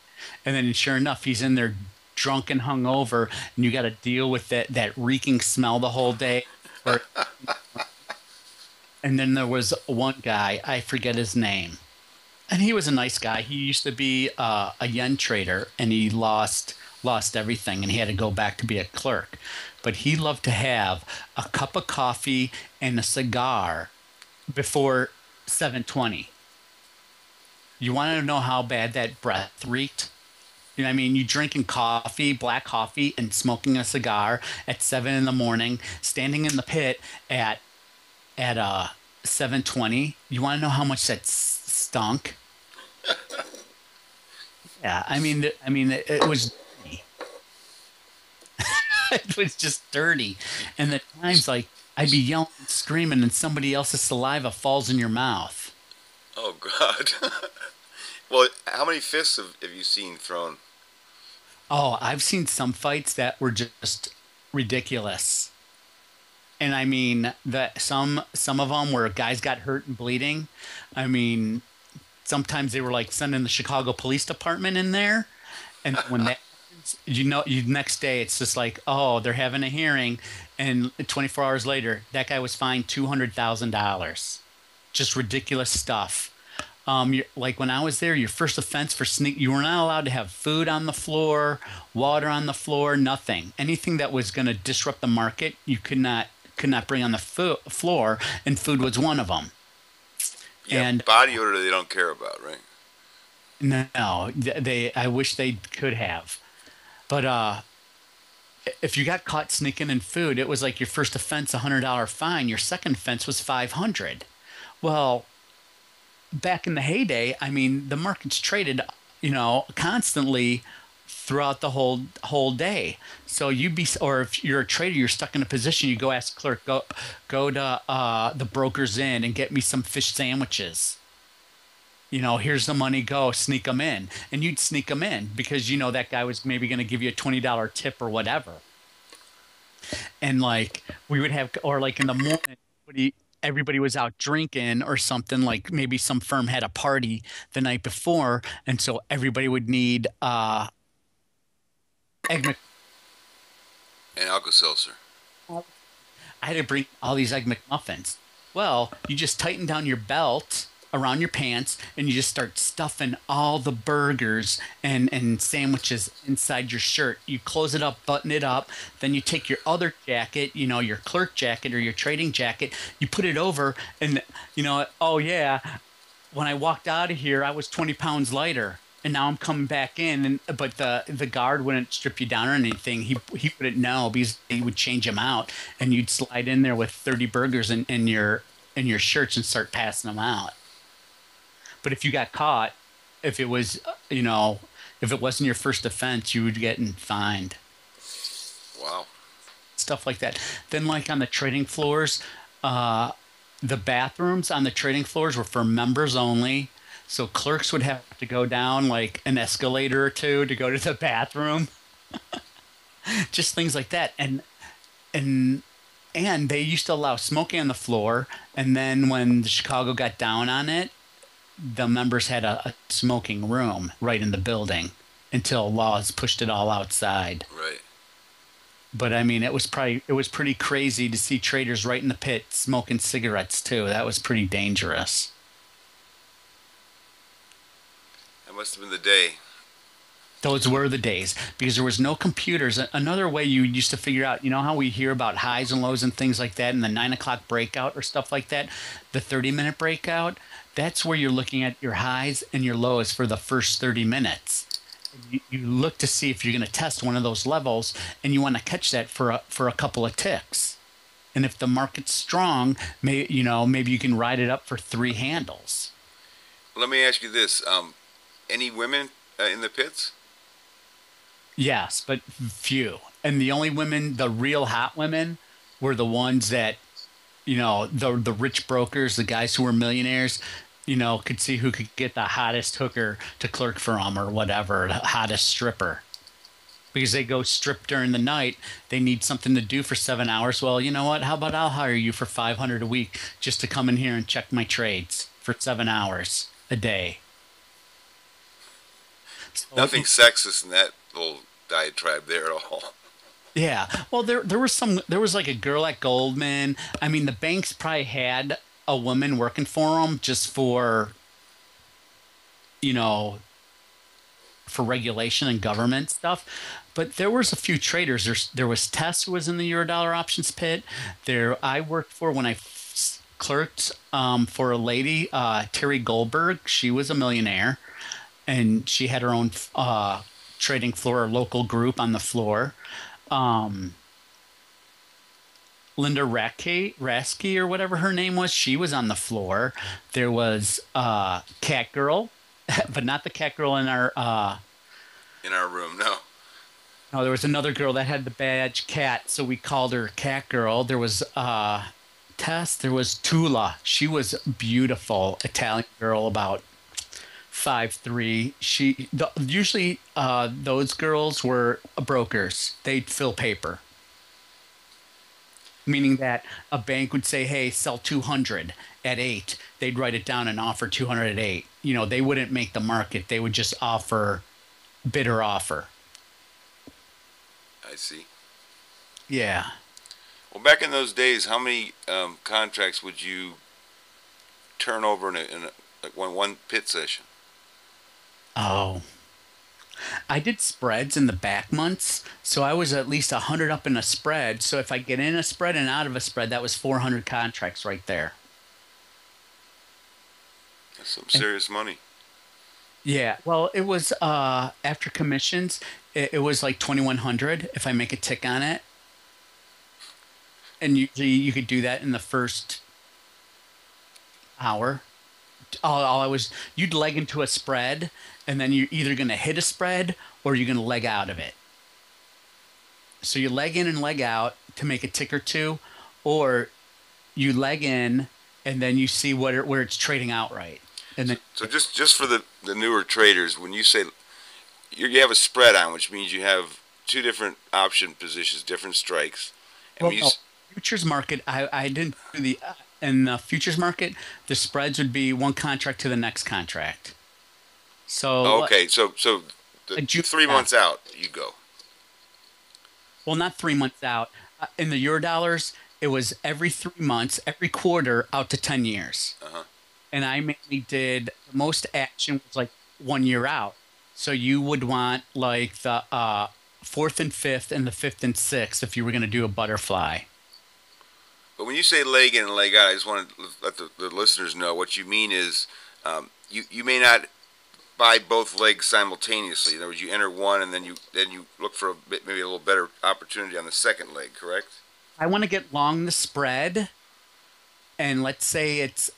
And then sure enough, he's in there drunk and hungover, and you got to deal with that reeking smell the whole day. And then there was one guy, I forget his name. And he was a nice guy. He used to be a yen trader, and he lost everything, and he had to go back to be a clerk. But he loved to have a cup of coffee and a cigar before 7:20. You want to know how bad that breath reeked? You know what I mean? You drinking coffee, black coffee, and smoking a cigar at 7 in the morning, standing in the pit at 7:20. You want to know how much that stunk? Yeah, it was dirty. It was just dirty, and the times like I'd be yelling and screaming, and somebody else's saliva falls in your mouth. Oh God. Well, how many fists have you seen thrown? Oh, I've seen some fights that were just ridiculous. And I mean that some of them where guys got hurt and bleeding. I mean, sometimes they were like sending the Chicago Police Department in there, and when that happens, you next day it's just like, oh, they're having a hearing, and 24 hours later, that guy was fined $200,000. Just ridiculous stuff. Like when I was there, your first offense for you were not allowed to have food on the floor, water on the floor, nothing. Anything that was going to disrupt the market, you could not bring on the floor, and food was one of them. Yeah, and body odor they don't care about, right? No, I wish they could have, but if you got caught sneaking in food, it was like your first offense, $100 fine. Your second offense was $500. Well, back in the heyday, I mean, the markets traded, constantly throughout the whole day. So or if you're a trader, you're stuck in a position, you go ask the clerk, go to the Broker's Inn and get me some fish sandwiches. Here's the money, go sneak them in. And you'd sneak them in because that guy was maybe going to give you a $20 tip or whatever. And like we would have, or like in the morning, everybody was out drinking or something, like maybe some firm had a party the night before, and so everybody would need egg and Alka-Seltzer. I had to bring all these egg McMuffins. Well, you just tighten down your belt around your pants and you just start stuffing all the burgers and sandwiches inside your shirt. You close it up, button it up, then you take your other jacket, your clerk jacket or your trading jacket, you put it over, and oh yeah, when I walked out of here I was 20 pounds lighter, and now I'm coming back in, but the guard wouldn't strip you down or anything. He wouldn't know because he would change them out, and you'd slide in there with 30 burgers in your shirts and start passing them out. But if you got caught, if it was, if it wasn't your first offense, you would get fined. Wow. Stuff like that. Then like on the trading floors, the bathrooms on the trading floors were for members only. So clerks would have to go down like an escalator or two to go to the bathroom. Just things like that. And they used to allow smoking on the floor. And then when Chicago got down on it, the members had a smoking room right in the building until laws pushed it all outside. Right. But I mean, it was pretty crazy to see traders right in the pit smoking cigarettes too. That was pretty dangerous. That must have been the day. Those were the days because there was no computers. Another way you used to figure out, how we hear about highs and lows and things like that in the 9 o'clock breakout or stuff like that, the 30-minute breakout, that's where you're looking at your highs and your lows for the first 30 minutes. You look to see if you're going to test one of those levels, and you want to catch that for a couple of ticks. And if the market's strong, maybe you can ride it up for 3 handles. Let me ask you this. Any women in the pits? Yes, but few. And the only women, the real hot women, were the ones that, the rich brokers, the guys who were millionaires, could see who could get the hottest hooker to clerk for them or whatever, the hottest stripper. Because they go strip during the night, they need something to do for 7 hours. Well, you know what? How about I'll hire you for $500 a week just to come in here and check my trades for 7 hours a day. So nothing sexist in that little diatribe there at all. Yeah. Well, there was like a girl at Goldman. I mean, the banks probably had a woman working for them just for, you know, for regulation and government stuff. But there was a few traders. There was Tess who was in the Eurodollar options pit. There, I worked for when I clerked for a lady, Terry Goldberg. She was a millionaire, and she had her own trading floor, or local group on the floor. Um, Linda Rasky or whatever her name was, she was on the floor. There was Cat Girl, but not the Cat Girl in our room. No. no, there was another girl that had the badge Cat, so we called her Cat Girl. There was Tess. There was Tula. She was a beautiful Italian girl, about 5'3". Usually those girls were brokers. They'd fill paper, meaning that a bank would say, "Hey, sell 200 at 8." They'd write it down and offer 200 at 8. You know, they wouldn't make the market. They would just offer bidder offer. I see. Yeah. Well, back in those days, how many contracts would you turn over in like one pit session? Oh, I did spreads in the back months, so I was at least 100 up in a spread. So if I get in a spread and out of a spread, that was 400 contracts right there. That's some serious money. Yeah, well, it was after commissions, it was like 2,100 if I make a tick on it. And usually you could do that in the first hour. You'd leg into a spread, and then you're either going to hit a spread or you're going to leg out of it. So you leg in and leg out to make a tick or two, or you leg in and then you see where it's trading outright. And then, so just for the newer traders, when you say you have a spread on, which means you have two different option positions, different strikes. And well, futures market, I didn't do the in the futures market, the spreads would be one contract to the next contract. So okay, so the 3 months out you go. Well, not 3 months out. In the Eurodollars, it was every 3 months, every quarter, out to 10 years. Uh-huh. And I mainly did, most action was like 1 year out. So you would want like the 4th and 5th and the 5th and 6th if you were going to do a butterfly. But when you say leg in and leg out, I just want to let the listeners know what you mean is you may not buy both legs simultaneously. In other words, you enter one and then you look for maybe a little better opportunity on the second leg, correct? I want to get long the spread, and let's say it's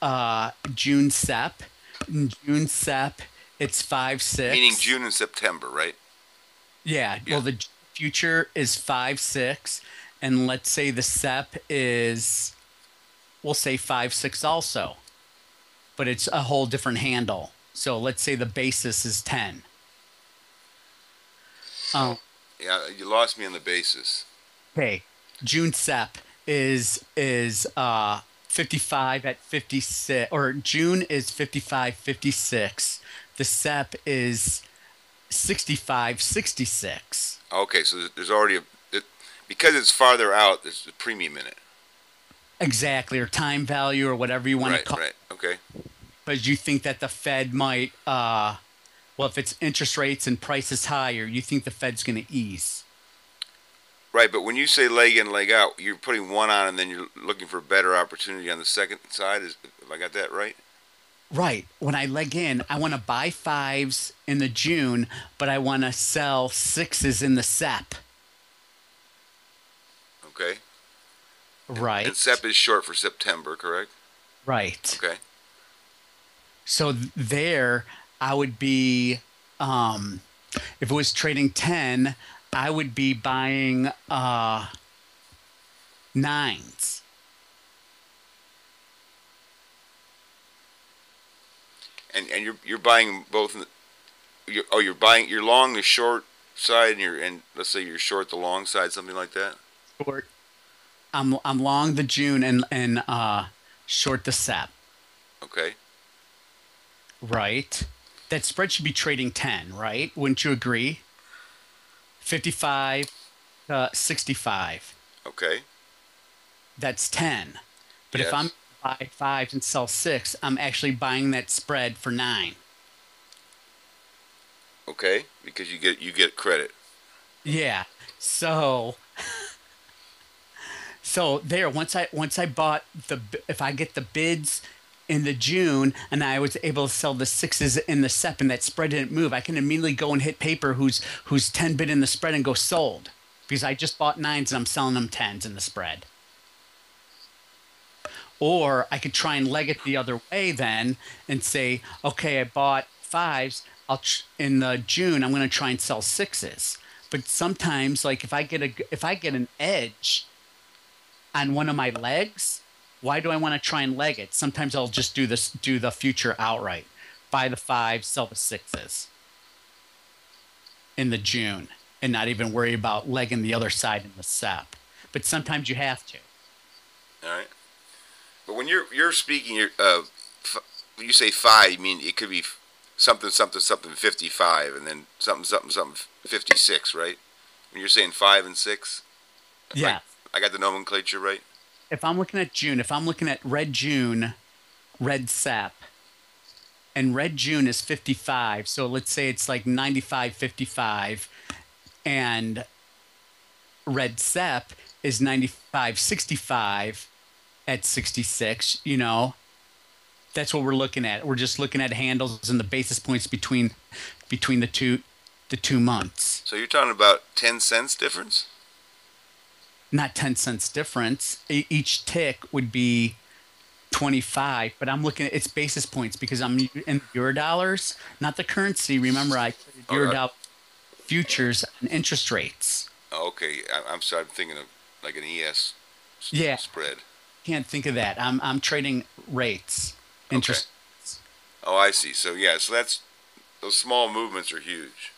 June SEP. In June SEP, it's 5-6. Meaning June and September, right? Yeah. Well, the future is 5-6, and let's say the SEP is, we'll say 5-6 also, but it's a whole different handle. So let's say the basis is 10. Yeah, you lost me on the basis. Okay, June SEP is 55 at 56, or June is 55.56. The SEP is 65.66. Okay, so there's already because it's farther out, there's a premium in it. Exactly, or time value, or whatever you want to call it. Right, okay. But you think that the Fed might, well, if it's interest rates and prices higher, you think the Fed's going to ease. Right, but when you say leg in, leg out, you're putting one on and then you're looking for a better opportunity on the second side. Have I got that right? Right. When I leg in, I want to buy 5s in the June, but I want to sell 6s in the SEP. Okay. Right. And SEP is short for September, correct? Right. Okay. So there, I would be, if it was trading 10, I would be buying 9s. And you're buying both. You're long the short side, and let's say you're short the long side, something like that. Short. I'm long the June and short the SEP. Okay. Right. That spread should be trading 10, right? Wouldn't you agree? 55 to 65. Okay. That's 10. But yes. if I'm buy 5s and sell 6, I'm actually buying that spread for 9. Okay, because you get credit. Yeah. So there, once I bought if I get the bids in the June and I was able to sell the sixes in the SEP and that spread didn't move, I can immediately go and hit paper who's 10 bid in the spread and go sold because I just bought nines and I'm selling them tens in the spread. Or I could try and leg it the other way then and say, okay, I bought fives. In the June, I'm going to try and sell sixes. But sometimes, like if I get an edge on one of my legs, why do I want to try and leg it? Sometimes I'll just do the future outright, buy the fives, sell the sixes in the June, and not even worry about legging the other side in the SEP. But sometimes you have to. All right. But when you're speaking, when you say five, you mean it could be something 55, and then something 56, right? When you're saying 5 and 6. Yeah. I got the nomenclature right. If I'm looking at June, if I'm looking at red June, red SEP, and red June is 55, so let's say it's like 95, 55, and red SEP is 95, 65 at 66, that's what we're looking at. We're just looking at handles and the basis points between the two months. So you're talking about 10 cents difference? Not 10 cents difference. Each tick would be 25, but I'm looking at its basis points because I'm in Eurodollars, not the currency. Remember, I traded Eurodollar futures and interest rates. Oh, okay. I'm sorry. I'm thinking of like an ES spread. Can't think of that. I'm trading rates, interest. Okay. Oh, I see. So yeah, those small movements are huge.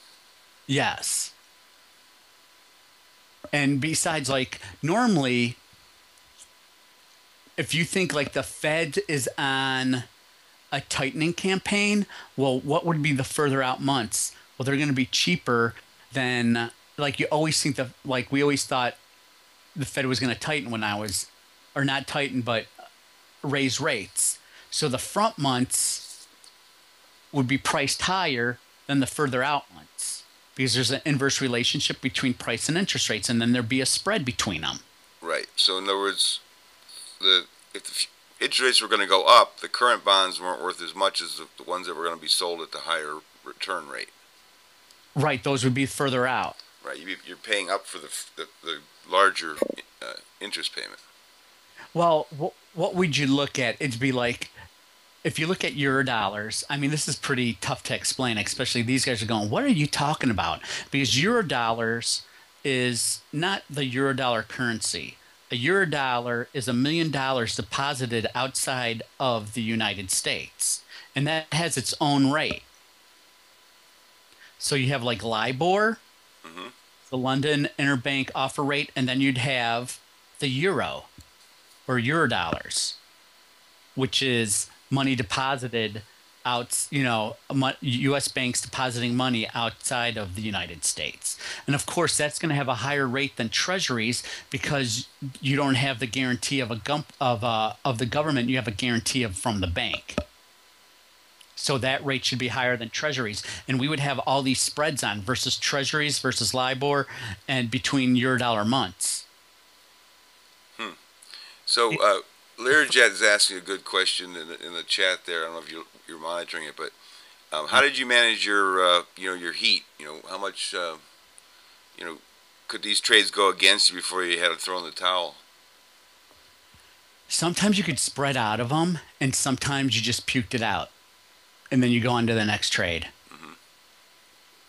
Yes. And besides, like normally, if you think like the Fed is on a tightening campaign, well, what would be the further out months? Well, they're going to be cheaper than like you always think we always thought the Fed was going to tighten or not tighten, but raise rates. So the front months would be priced higher than the further out months because there's an inverse relationship between price and interest rates, and then there'd be a spread between them. Right. So in other words, if the interest rates were going to go up, the current bonds weren't worth as much as the ones that were going to be sold at the higher return rate. Right. Those would be further out. Right. You're paying up for the larger interest payment. Well, what would you look at? It'd be like, if you look at Eurodollars, I mean, this is pretty tough to explain, especially these guys are going, what are you talking about? Because Eurodollars is not the Eurodollar currency. A Eurodollar is $1 million deposited outside of the United States, and that has its own rate. So you have like LIBOR, the London Interbank Offer Rate, and then you'd have the euro or Eurodollars, which is money deposited out, U.S. banks depositing money outside of the United States. And of course, that's going to have a higher rate than treasuries because you don't have the guarantee of the government. You have a guarantee from the bank. So that rate should be higher than treasuries. And we would have all these spreads on versus treasuries versus LIBOR and between Eurodollar months. So Learjet is asking a good question in the chat there. I don't know if you're monitoring it, but how did you manage your heat? How much could these trades go against you before you had to throw in the towel? Sometimes you could spread out of them, and sometimes you just puked it out, and then you go on to the next trade.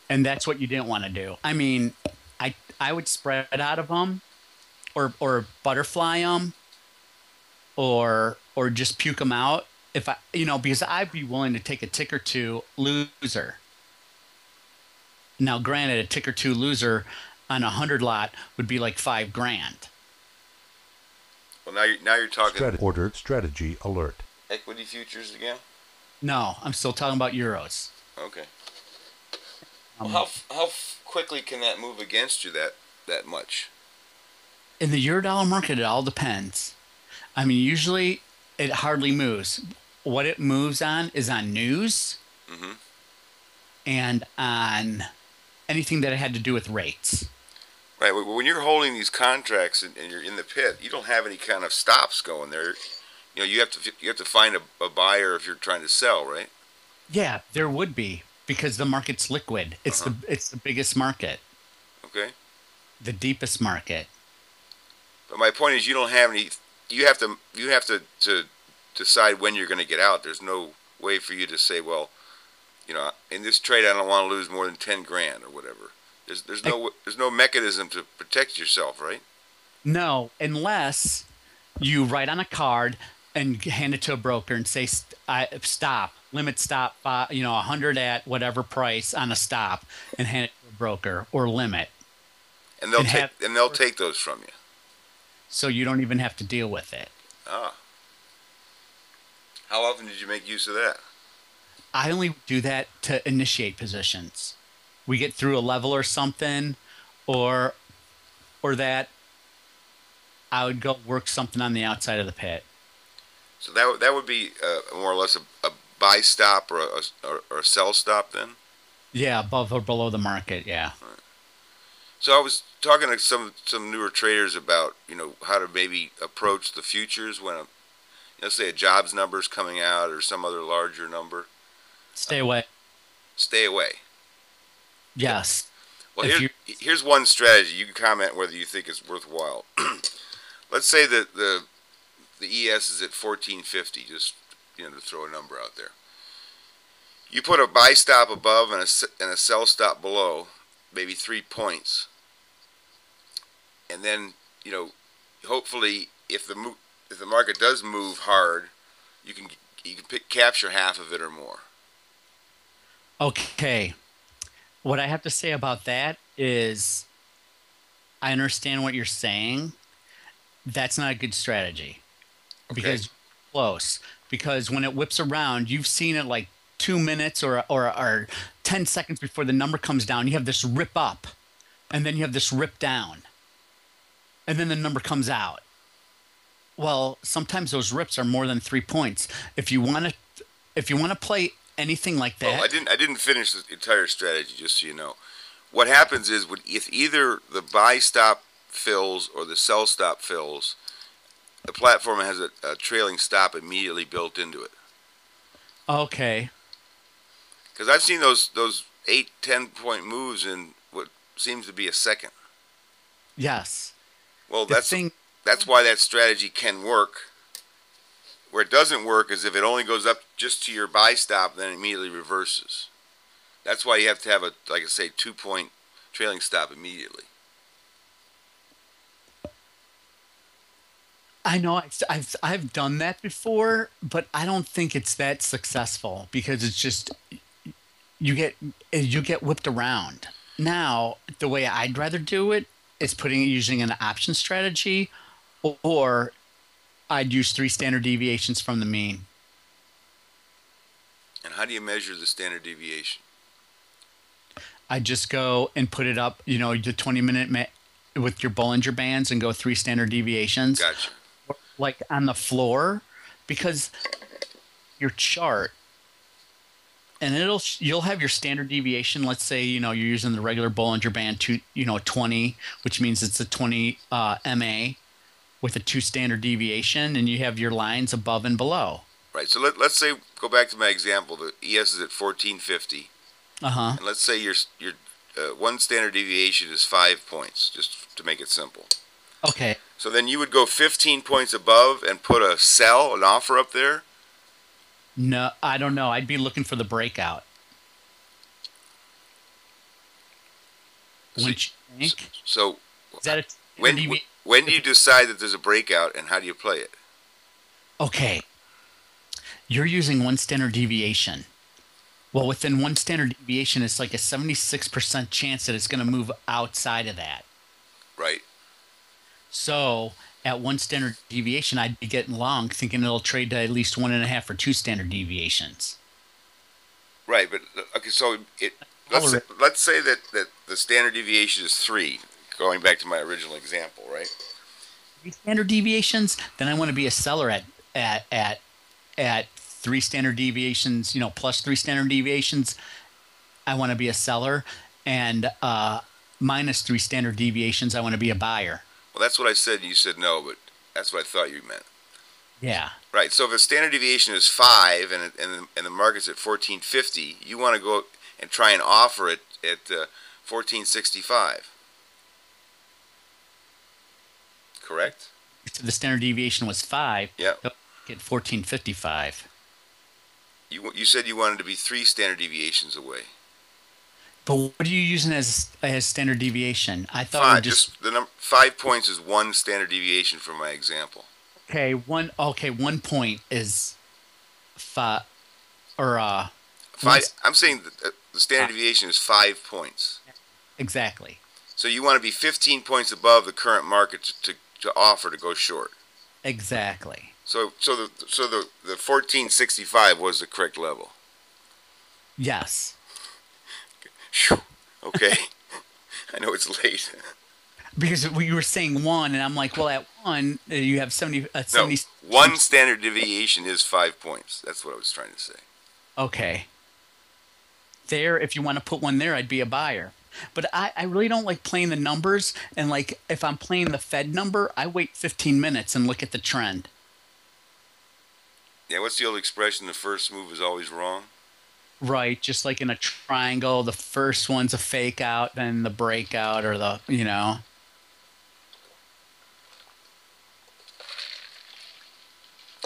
And that's what you didn't want to do. I mean, I would spread out of them, or butterfly them. Or just puke them out because I'd be willing to take a tick or two loser. Now, granted, a tick or two loser on 100 lot would be like $5,000. Well, now you're talking order strategy alert. Equity futures again? No, I'm still talking about euros. Okay. Well, how quickly can that move against you that much? In the Eurodollar market, it all depends. I mean, usually it hardly moves. What it moves on is on news and on anything that had to do with rates. Right. When you're holding these contracts and you're in the pit, you don't have any kind of stops going there. You have to find a buyer if you're trying to sell, right? Yeah, there would be, because the market's liquid. It's the biggest market. Okay. The deepest market. But my point is, you don't have any. You have to decide when you're going to get out. There's no way for you to say, well, in this trade, I don't want to lose more than 10 grand or whatever. There's no mechanism to protect yourself, right? No, unless you write on a card and hand it to a broker and say, stop, limit stop, 100 at whatever price on a stop, and hand it to a broker, or limit. And they'll take those from you. So you don't even have to deal with it. Ah. How often did you make use of that? I only do that to initiate positions. We get through a level or something, or that I would go work something on the outside of the pit. So that would be more or less a buy stop or a sell stop then? Yeah, above or below the market, yeah. Right. So I was talking to some newer traders about, how to maybe approach the futures when, say a jobs number is coming out or some other larger number. Stay away. Stay away. Yes. Well, here's one strategy. You can comment whether you think it's worthwhile. Let's say that the ES is at 1450, just to throw a number out there. You put a buy stop above and a sell stop below, maybe 3 points, and then hopefully if the market does move hard, you can capture half of it or more. Okay. What I have to say about that is, I understand what you're saying. That's not a good strategy. Okay. Because close. Because when it whips around, you've seen it like 2 minutes or 10 seconds before the number comes down. You have this rip up, and then you have this rip down, and then the number comes out. Well, sometimes those rips are more than 3 points. If you want to play anything like that. Well, I didn't finish the entire strategy, just so you know. What happens is, if either the buy stop fills or the sell stop fills, the platform has a trailing stop immediately built into it. Okay. Because I've seen those 8-10 point moves in what seems to be a second. Yes. Well, that's why that strategy can work. Where it doesn't work is if it only goes up just to your buy stop, then it immediately reverses. That's why you have to have 2 point trailing stop immediately. I know I've done that before, but I don't think it's that successful, because it's just you get whipped around. Now, the way I'd rather do it is using an option strategy, or I'd use 3 standard deviations from the mean. And how do you measure the standard deviation? I just go and put it up, the 20-minute with your Bollinger Bands, and go 3 standard deviations. Gotcha. Like on the floor, because your chart, and you'll have your standard deviation. Let's say you're using the regular Bollinger Band 20, which means it's a 20 MA with a 2 standard deviation, and you have your lines above and below. Right. So let's say, go back to my example. The ES is at 1450. And let's say your 1 standard deviation is 5 points, just to make it simple. Okay. So then you would go 15 points above and put an offer up there? No, I don't know. I'd be looking for the breakout. Wouldn't you think? So is that when do you decide that there's a breakout, and how do you play it? Okay. You're using 1 standard deviation. Well, within 1 standard deviation, it's like a 76% chance that it's going to move outside of that. Right. So at 1 standard deviation, I'd be getting long, thinking it'll trade to at least 1.5 or 2 standard deviations. Right, but okay, so let's say that the standard deviation is 3, going back to my original example, right? 3 standard deviations, then I want to be a seller at 3 standard deviations, plus 3 standard deviations, I want to be a seller, and minus 3 standard deviations, I want to be a buyer. Well, that's what I said, and you said no, but that's what I thought you meant. Yeah. Right. So if a standard deviation is 5 and the market's at 1450, you want to go and try and offer it at 1465. Correct? So the standard deviation was 5. Yeah. Get 1455. You said you wanted to be 3 standard deviations away. But what are you using as standard deviation? I thought 5. Just the number 5 points is 1 standard deviation for my example. Okay, 1 point is 5 or 5. I'm saying the standard deviation is 5 points. Exactly. So you want to be 15 points above the current market to offer to go short. Exactly. So the 1465 was the correct level. Yes. Okay. I know it's late. Because you were saying 1, and I'm like, well, at 1 you have 70. No, 1 standard deviation is 5 points. That's what I was trying to say. Okay. There, if you want to put 1 there, I'd be a buyer. But I really don't like playing the numbers. And like if I'm playing the Fed number, I wait 15 minutes and look at the trend. Yeah, what's the old expression? The first move is always wrong. Right, just like in a triangle, the first one's a fake out, then the breakout, or the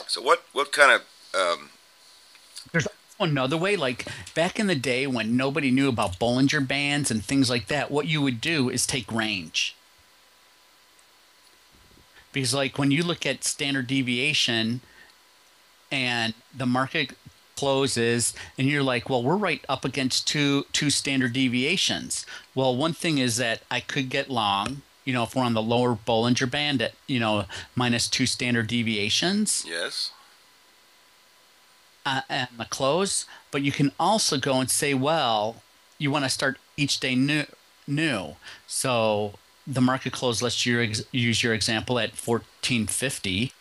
So what kind of There's another way, like back in the day when nobody knew about Bollinger Bands and things like that, what you would do is take range. Because like when you look at standard deviation and the market closes and you're like, well, we're right up against two standard deviations. Well, one thing is that I could get long, if we're on the lower Bollinger Band at, minus 2 standard deviations. Yes. And the close, but you can also go and say, well, you want to start each day new. So the market close, let's use your example at 1450,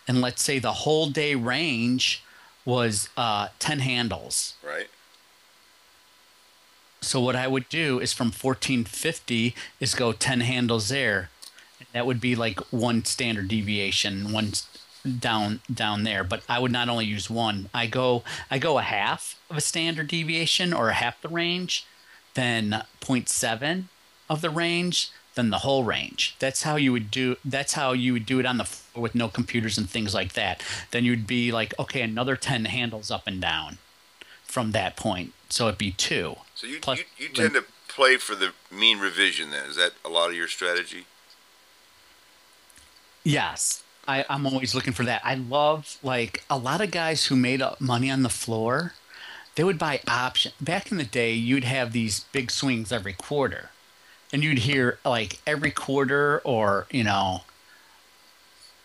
and let's say the whole day range was 10 handles. Right. So what I would do is from 1450 is go 10 handles there. And that would be like 1 standard deviation, 1 down there. But I would not only use 1. I go a half of a standard deviation or a half the range, then 0.7 of the range, then the whole range. That's how you would do it on the floor with no computers and things like that. Then you'd be like, okay, another 10 handles up and down from that point. So it'd be 2. So you tend to play for the mean revision then. Is that a lot of your strategy? Yes. I'm always looking for that. I love, like, a lot of guys who made money on the floor, they would buy options. Back in the day, you'd have these big swings every quarter. And you'd hear, like, every quarter or,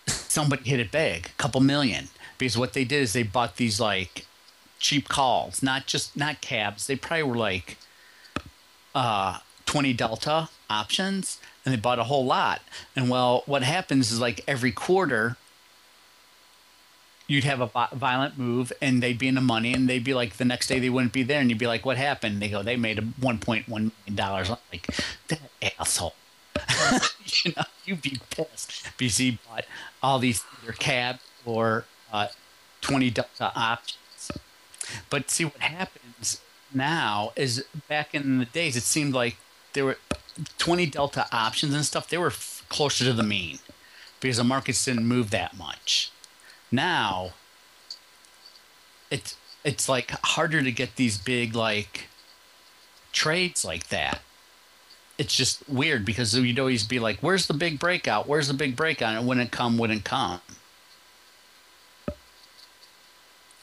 somebody hit it big, a couple million. Because what they did is they bought these, like, cheap calls, not cabs. They probably were, like, 20 delta options. And they bought a whole lot. And well, what happens is like every quarter, you'd have a violent move and they'd be in the money and they'd be like, the next day they wouldn't be there. And you'd be like, what happened? They go, they made $1.1 million. Like, that asshole. You'd be pissed because he bought all these either cab or 20 delta options. But see what happens now is back in the days, it seemed like there were 20 delta options and stuff. They were closer to the mean because the markets didn't move that much. Now it's like harder to get these big like trades like that. It's just weird because you'd always be like, where's the big breakout? Where's the big breakout? And it wouldn't come.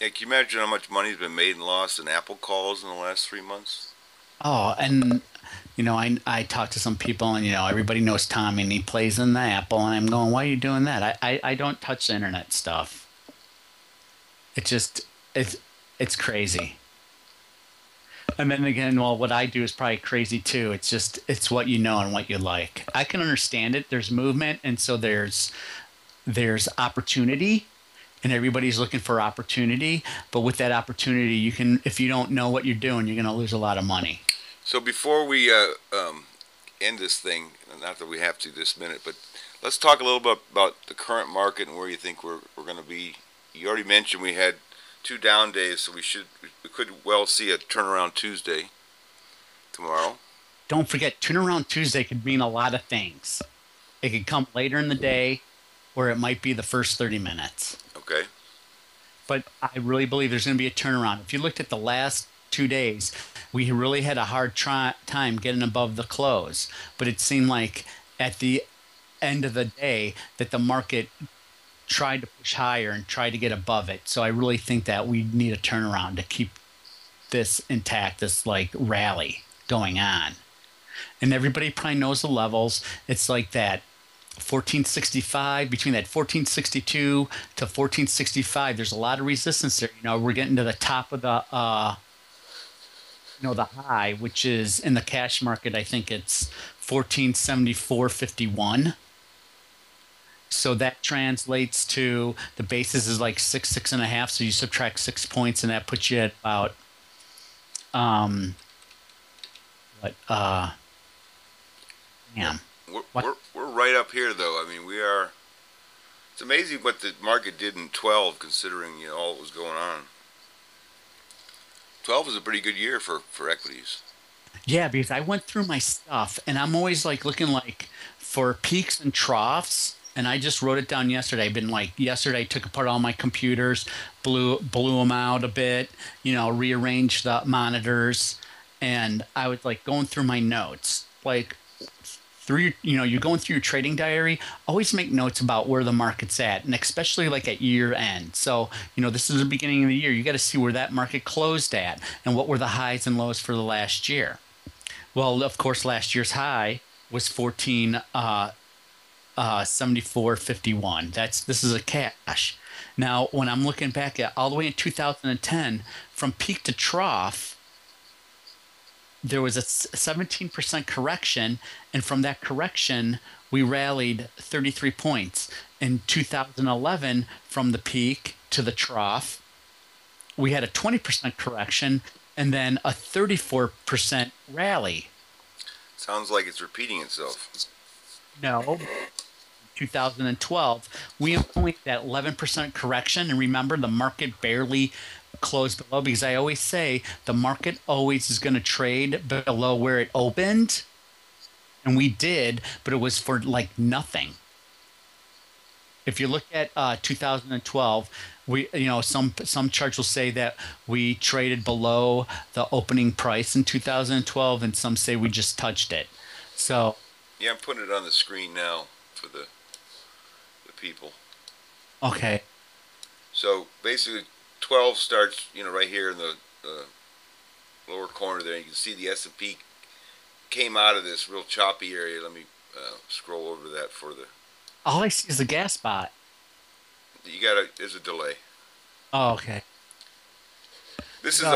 Yeah, can you imagine how much money's been made and lost in Apple calls in the last 3 months? Oh, and I talk to some people and everybody knows Tommy and he plays in the Apple and I'm going, why are you doing that? I don't touch the internet stuff. It's crazy. And then again, well, what I do is probably crazy too. It's what you know and what you like. I can understand it. There's movement and so there's opportunity. and everybody's looking for opportunity. But with that opportunity, you can, if you don't know what you're doing, you're going to lose a lot of money. So before we end this thing, not that we have to this minute, but let's talk a little bit about the current market and where you think we're going to be. You already mentioned we had 2 down days, so we could well see a turnaround Tuesday tomorrow. Don't forget, turnaround Tuesday could mean a lot of things. It could come later in the day, or it might be the first 30 minutes. Okay. But I really believe there's going to be a turnaround. If you looked at the last 2 days, we really had a hard time getting above the close. But it seemed like at the end of the day that the market tried to push higher and tried to get above it. So I really think that we need a turnaround to keep this intact, this like rally going on. And everybody probably knows the levels. It's like that 1465, between that 1462 to 1465, there's a lot of resistance there. You know, we're getting to the top of the the high, which is in the cash market, I think it's 1474.51. So that translates to the basis is like 6.5. So you subtract 6 points, and that puts you at about We're right up here, though. I mean, we are. It's amazing what the market did in 12, considering all that was going on. 12 was a pretty good year for equities. Yeah, because I went through my stuff, and I'm always like looking like for peaks and troughs. And I just wrote it down yesterday. Yesterday I took apart all my computers, blew them out a bit, rearranged the monitors, and I was like going through my notes. Like you're going through your trading diary, always make notes about where the market's at, and especially like at year end. So, this is the beginning of the year. You got to see where that market closed at and what were the highs and lows for the last year. Well, of course, last year's high was 74.51. This is a cash. Now, when I'm looking back at all the way in 2010, from peak to trough, there was a 17% correction, and from that correction, we rallied 33 points. In 2011, from the peak to the trough, we had a 20% correction, and then a 34% rally. Sounds like it's repeating itself. No. 2012, we only had that 11% correction, and remember, the market barely closed below, because I always say the market always is going to trade below where it opened, and we did, but it was for like nothing. If you look at 2012, we some charts will say that we traded below the opening price in 2012, and some say we just touched it. So yeah, I'm putting it on the screen now for the people. Okay. So basically, 12 starts, right here in the lower corner there. You can see the S&P came out of this real choppy area. Let me scroll over to that for the. All I see is the gas spot. There's a delay. Oh, okay. This is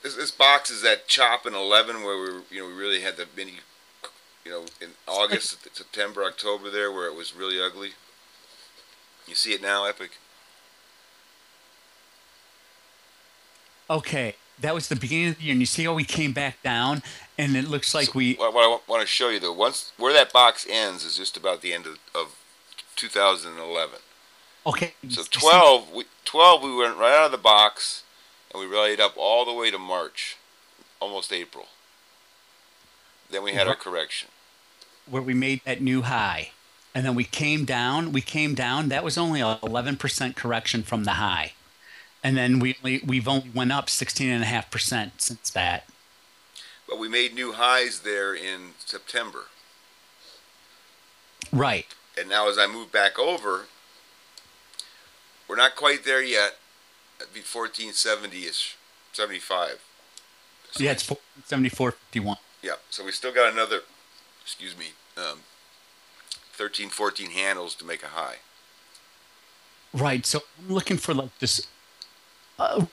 this box is that chop in 11 where we really had the mini, in August, September, October there where it was really ugly. You see it now, Epik? Okay, that was the beginning of the year, and you see how we came back down, and it looks like what I want to show you, though, where that box ends is just about the end of 2011. Okay. So 12, we went right out of the box, and we rallied up all the way to March, almost April. Then we had our correction. Where we made that new high. And then we came down. That was only an 11% correction from the high. And then we've only went up 16.5% since that. But we made new highs there in September. Right. And now as I move back over, we're not quite there yet. It'd be 1470-ish, 75. Yeah, it's 74.51. Yeah, so we still got another, 13, 14 handles to make a high. Right, so I'm looking for like this.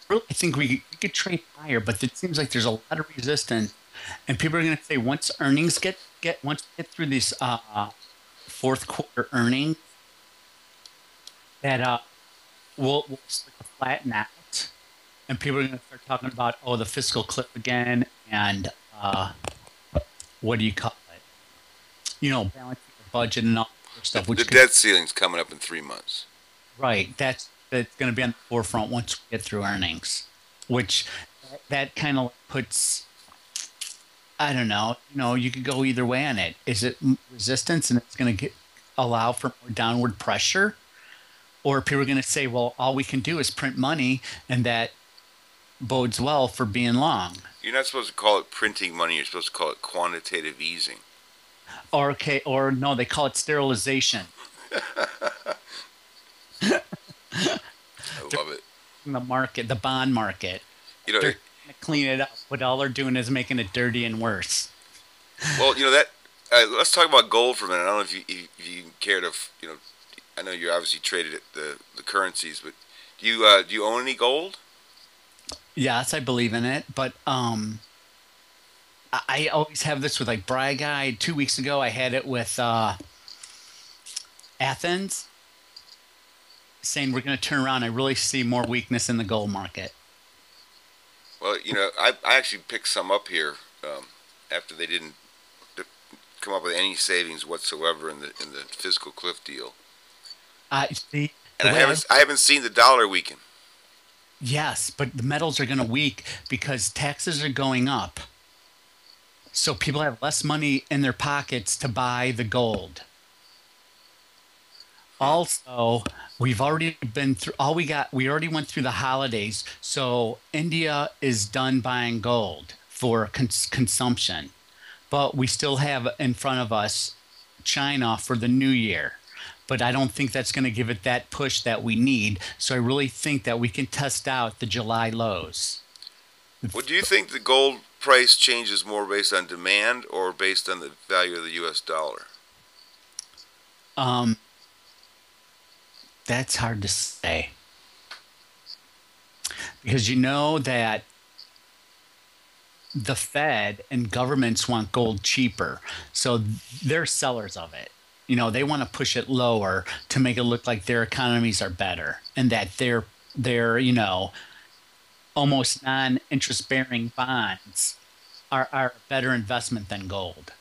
Really, I think we could trade higher, but it seems like there's a lot of resistance, and people are going to say once earnings get through this fourth quarter earnings, that we'll start to flatten out, and people are going to start talking about, oh, the fiscal cliff again, and what do you call it? Balancing the budget and all that sort of stuff. The debt ceiling's coming up in 3 months. Right. That's going to be on the forefront once we get through earnings, which that kind of puts, I don't know, you could go either way on it. Is it resistance and it's going to allow for more downward pressure? Or people are going to say, well, all we can do is print money, and that bodes well for being long. You're not supposed to call it printing money. You're supposed to call it quantitative easing. Or no, they call it sterilization. I love it. In the market, the bond market. They're trying to clean it up, but all they're doing is making it dirty and worse. Well, that. Let's talk about gold for a minute. I don't know if you care to, I know you obviously traded at the currencies, but do you own any gold? Yes, I believe in it, but I always have this with like Bragg. 2 weeks ago, I had it with Athens, saying we're going to turn around. I really see more weakness in the gold market. Well, I actually picked some up here after they didn't come up with any savings whatsoever in the fiscal cliff deal. See, and I haven't seen the dollar weaken. Yes, but the metals are going to weak because taxes are going up. So people have less money in their pockets to buy the gold. Also, we've already been through we already went through the holidays. So India is done buying gold for consumption. But we still have in front of us China for the new year. But I don't think that's going to give it that push that we need. So I really think that we can test out the July lows. Well, do you think the gold price changes more based on demand or based on the value of the U.S. dollar? That's hard to say. Because you know that the Fed and governments want gold cheaper. So they're sellers of it. They want to push it lower to make it look like their economies are better and that they're almost non-interest bearing bonds are a better investment than gold.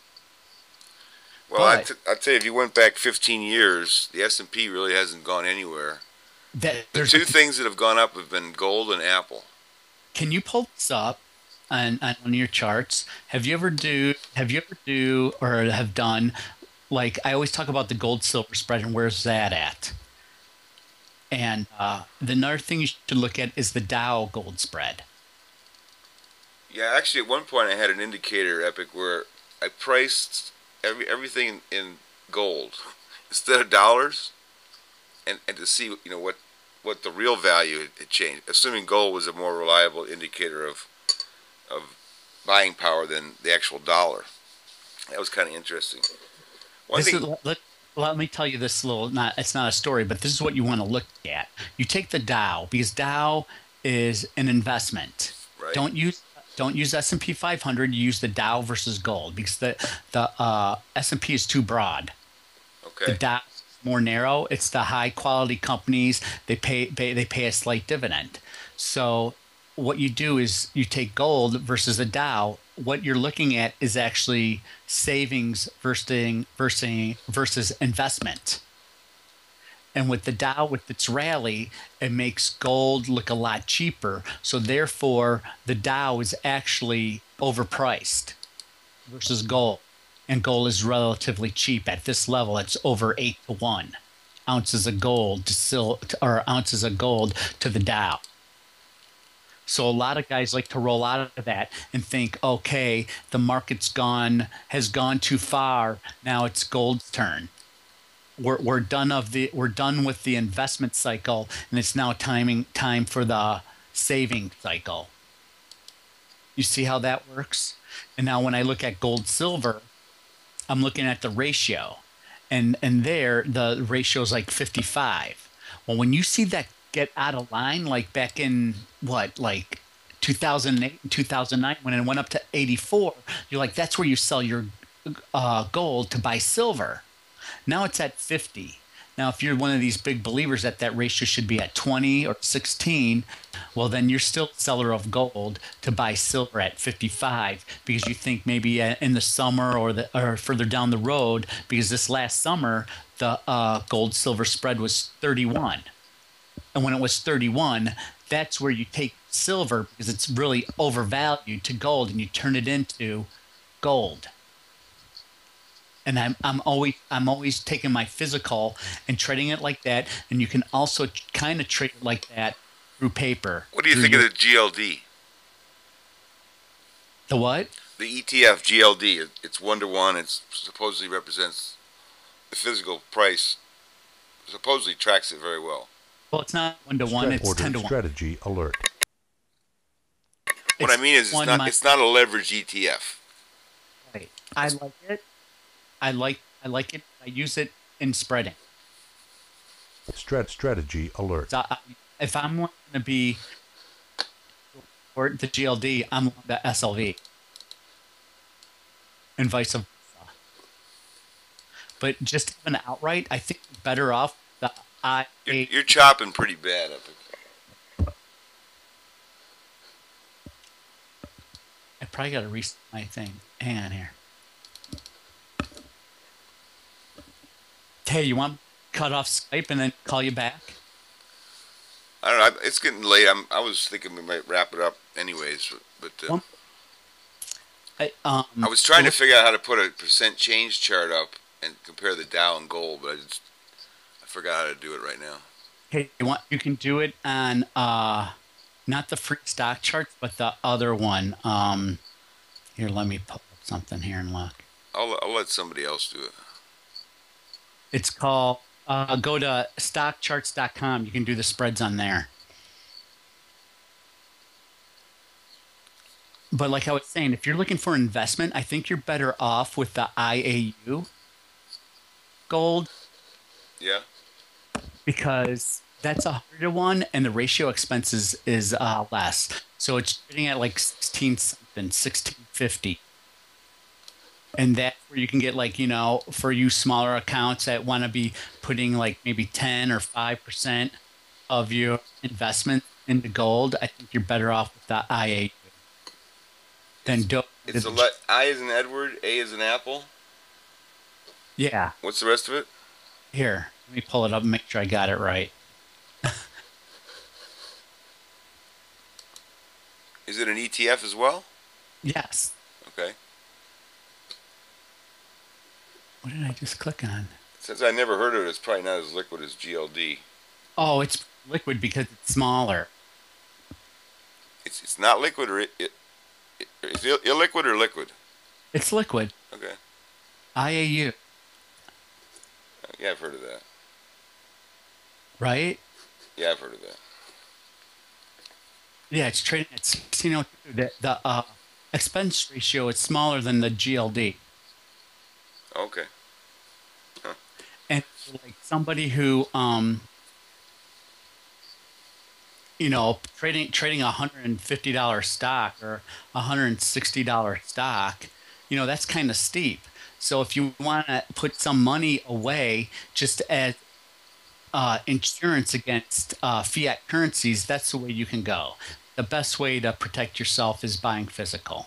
Well, I'd tell you, if you went back 15 years, the S&P really hasn't gone anywhere. The two things that have gone up have been gold and Apple. Can you pull this up on one of your charts? Have you ever done, like, I always talk about the gold-silver spread and where's that at? And another thing you should look at is the Dow gold spread. Yeah, actually, at one point I had an indicator, Epik, where I priced everything in gold instead of dollars, and to see what the real value had changed. Assuming gold was a more reliable indicator of buying power than the actual dollar. That was kind of interesting. Let me tell you this it's not a story, but this is what you want to look at. You take the Dow, because Dow is an investment. Right. Don't use S&P 500. You use the Dow versus gold, because the S&P is too broad. Okay. The Dow is more narrow. It's the high quality companies. They pay a slight dividend. So what you do is you take gold versus the Dow. What you're looking at is actually savings versus investment. And with the Dow, with its rally, it makes gold look a lot cheaper. So therefore, the Dow is actually overpriced versus gold. And gold is relatively cheap. At this level, it's over 8-to-1 ounces of gold ounces of gold to the Dow. So a lot of guys like to roll out of that and think, okay, the market's has gone too far. Now it's gold's turn. We're done with the investment cycle, and it's now time for the saving cycle. You see how that works? And now when I look at gold silver, I'm looking at the ratio, and there the ratio is like 55. Well, when you see that get out of line, like back in 2008 and 2009 when it went up to 84, you're like, that's where you sell your gold to buy silver. Now it's at 50. Now, if you're one of these big believers that that ratio should be at 20 or 16, well, then you're still a seller of gold to buy silver at 55 because you think maybe in the summer or further down the road, because this last summer, the gold silver spread was 31. And when it was 31, that's where you take silver because it's really overvalued to gold and you turn it into gold. And I'm always taking my physical and trading it like that. And you can also kind of trade it like that through paper. What do you think of the GLD? The what? The ETF GLD. It's 1-to-1. It supposedly represents the physical price. Supposedly tracks it very well. Well, it's not 1-to-1. It's 10-to-1. Strategy alert. What I mean is, it's not a leveraged ETF. Right. I like it. I like it. I use it in spreading. Strategy alert. So if I'm going to be for the GLD, I'm the SLV, and vice versa. But just even outright, I think you're better off the IA. You're chopping pretty bad up it. I probably got to reset my thing. Hang on here. Hey, you want to cut off Skype and then call you back? I don't know. It's getting late. I was thinking we might wrap it up anyways, but I was trying to figure out how to put a percent change chart up and compare the Dow and gold, but I forgot how to do it right now. Hey, you can do it on not the free stock charts, but the other one. Here, let me pull up something here and look. I'll let somebody else do it. It's called, go to stockcharts.com. You can do the spreads on there. But like I was saying, if you're looking for investment, I think you're better off with the IAU gold. Yeah. Because that's 100-to-1 and the ratio expenses is less. So it's trading at like 16 something, 1650. And that's where you can get, like, you know, for you smaller accounts that want to be putting like maybe 10 or 5% of your investment into gold, I think you're better off with the IA than It's I is in Edward, A is in Apple. Yeah. What's the rest of it? Here, let me pull it up and make sure I got it right. Is it an ETF as well? Yes. Okay. What did I just click on? Since I never heard of it, it's probably not as liquid as GLD. Oh, it's liquid because it's smaller. It's not liquid, or is it illiquid or liquid? It's liquid. Okay. IAU. Yeah, I've heard of that. Right? Yeah, I've heard of that. Yeah, it's trading at 1602. The expense ratio is smaller than the GLD. Okay. Huh. And like somebody who, you know, trading $150 stock or $160 stock, you know, that's kind of steep. So if you want to put some money away just as insurance against fiat currencies, that's the way you can go. The best way to protect yourself is buying physical.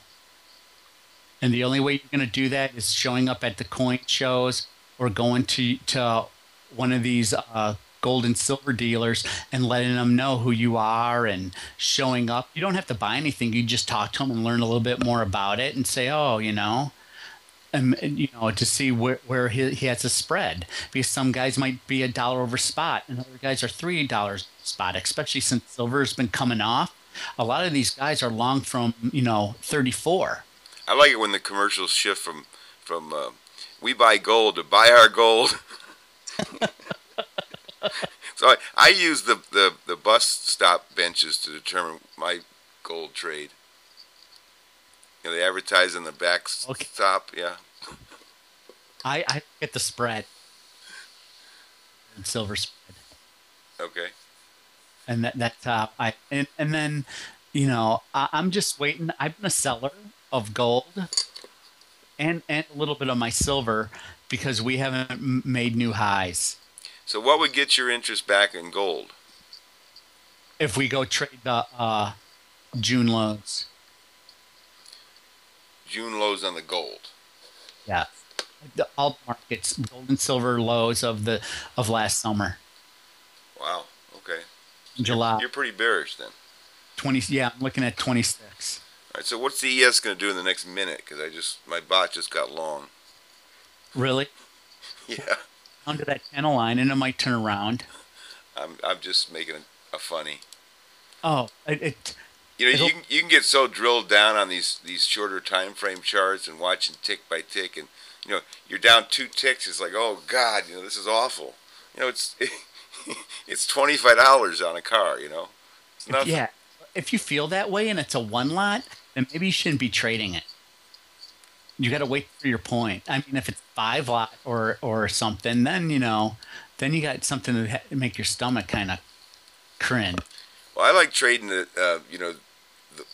And the only way you're going to do that is showing up at the coin shows or going to one of these gold and silver dealers and letting them know who you are and showing up. You don't have to buy anything. You just talk to them and learn a little bit more about it and say, oh, you know, and you know, to see where he has a spread, because some guys might be $1 over spot and other guys are $3 spot, especially since silver has been coming off. A lot of these guys are long from, you know, 34. I like it when the commercials shift from we buy gold to buy our gold. So I use the bus stop benches to determine my gold trade. You know, they advertise in the back stop, yeah. I get the spread. Silver spread. Okay. And that's how and then, you know, I'm just waiting. I've been a seller of gold and a little bit of my silver because we haven't made new highs. So what would get your interest back in gold? If we go trade the June lows. June lows on the gold. Yeah. All markets, gold and silver lows of last summer. Wow. Okay. July. You're pretty bearish then. 20. Yeah, I'm looking at 26. All right. So what's the ES going to do in the next minute? Because my bot just got long. Really? Yeah. Under that channel line, and it might turn around. I'm just making a funny. Oh, you can get so drilled down on these shorter time frame charts and watching tick by tick, and you're down 2 ticks. It's like, oh God, this is awful. It's it's $25 on a car. It's nothing. Yeah. If you feel that way and it's a one lot, then maybe you shouldn't be trading it. You got to wait for your point. I mean, if it's 5 lot or something, then then you got something to make your stomach kind of cringe. Well, I like trading the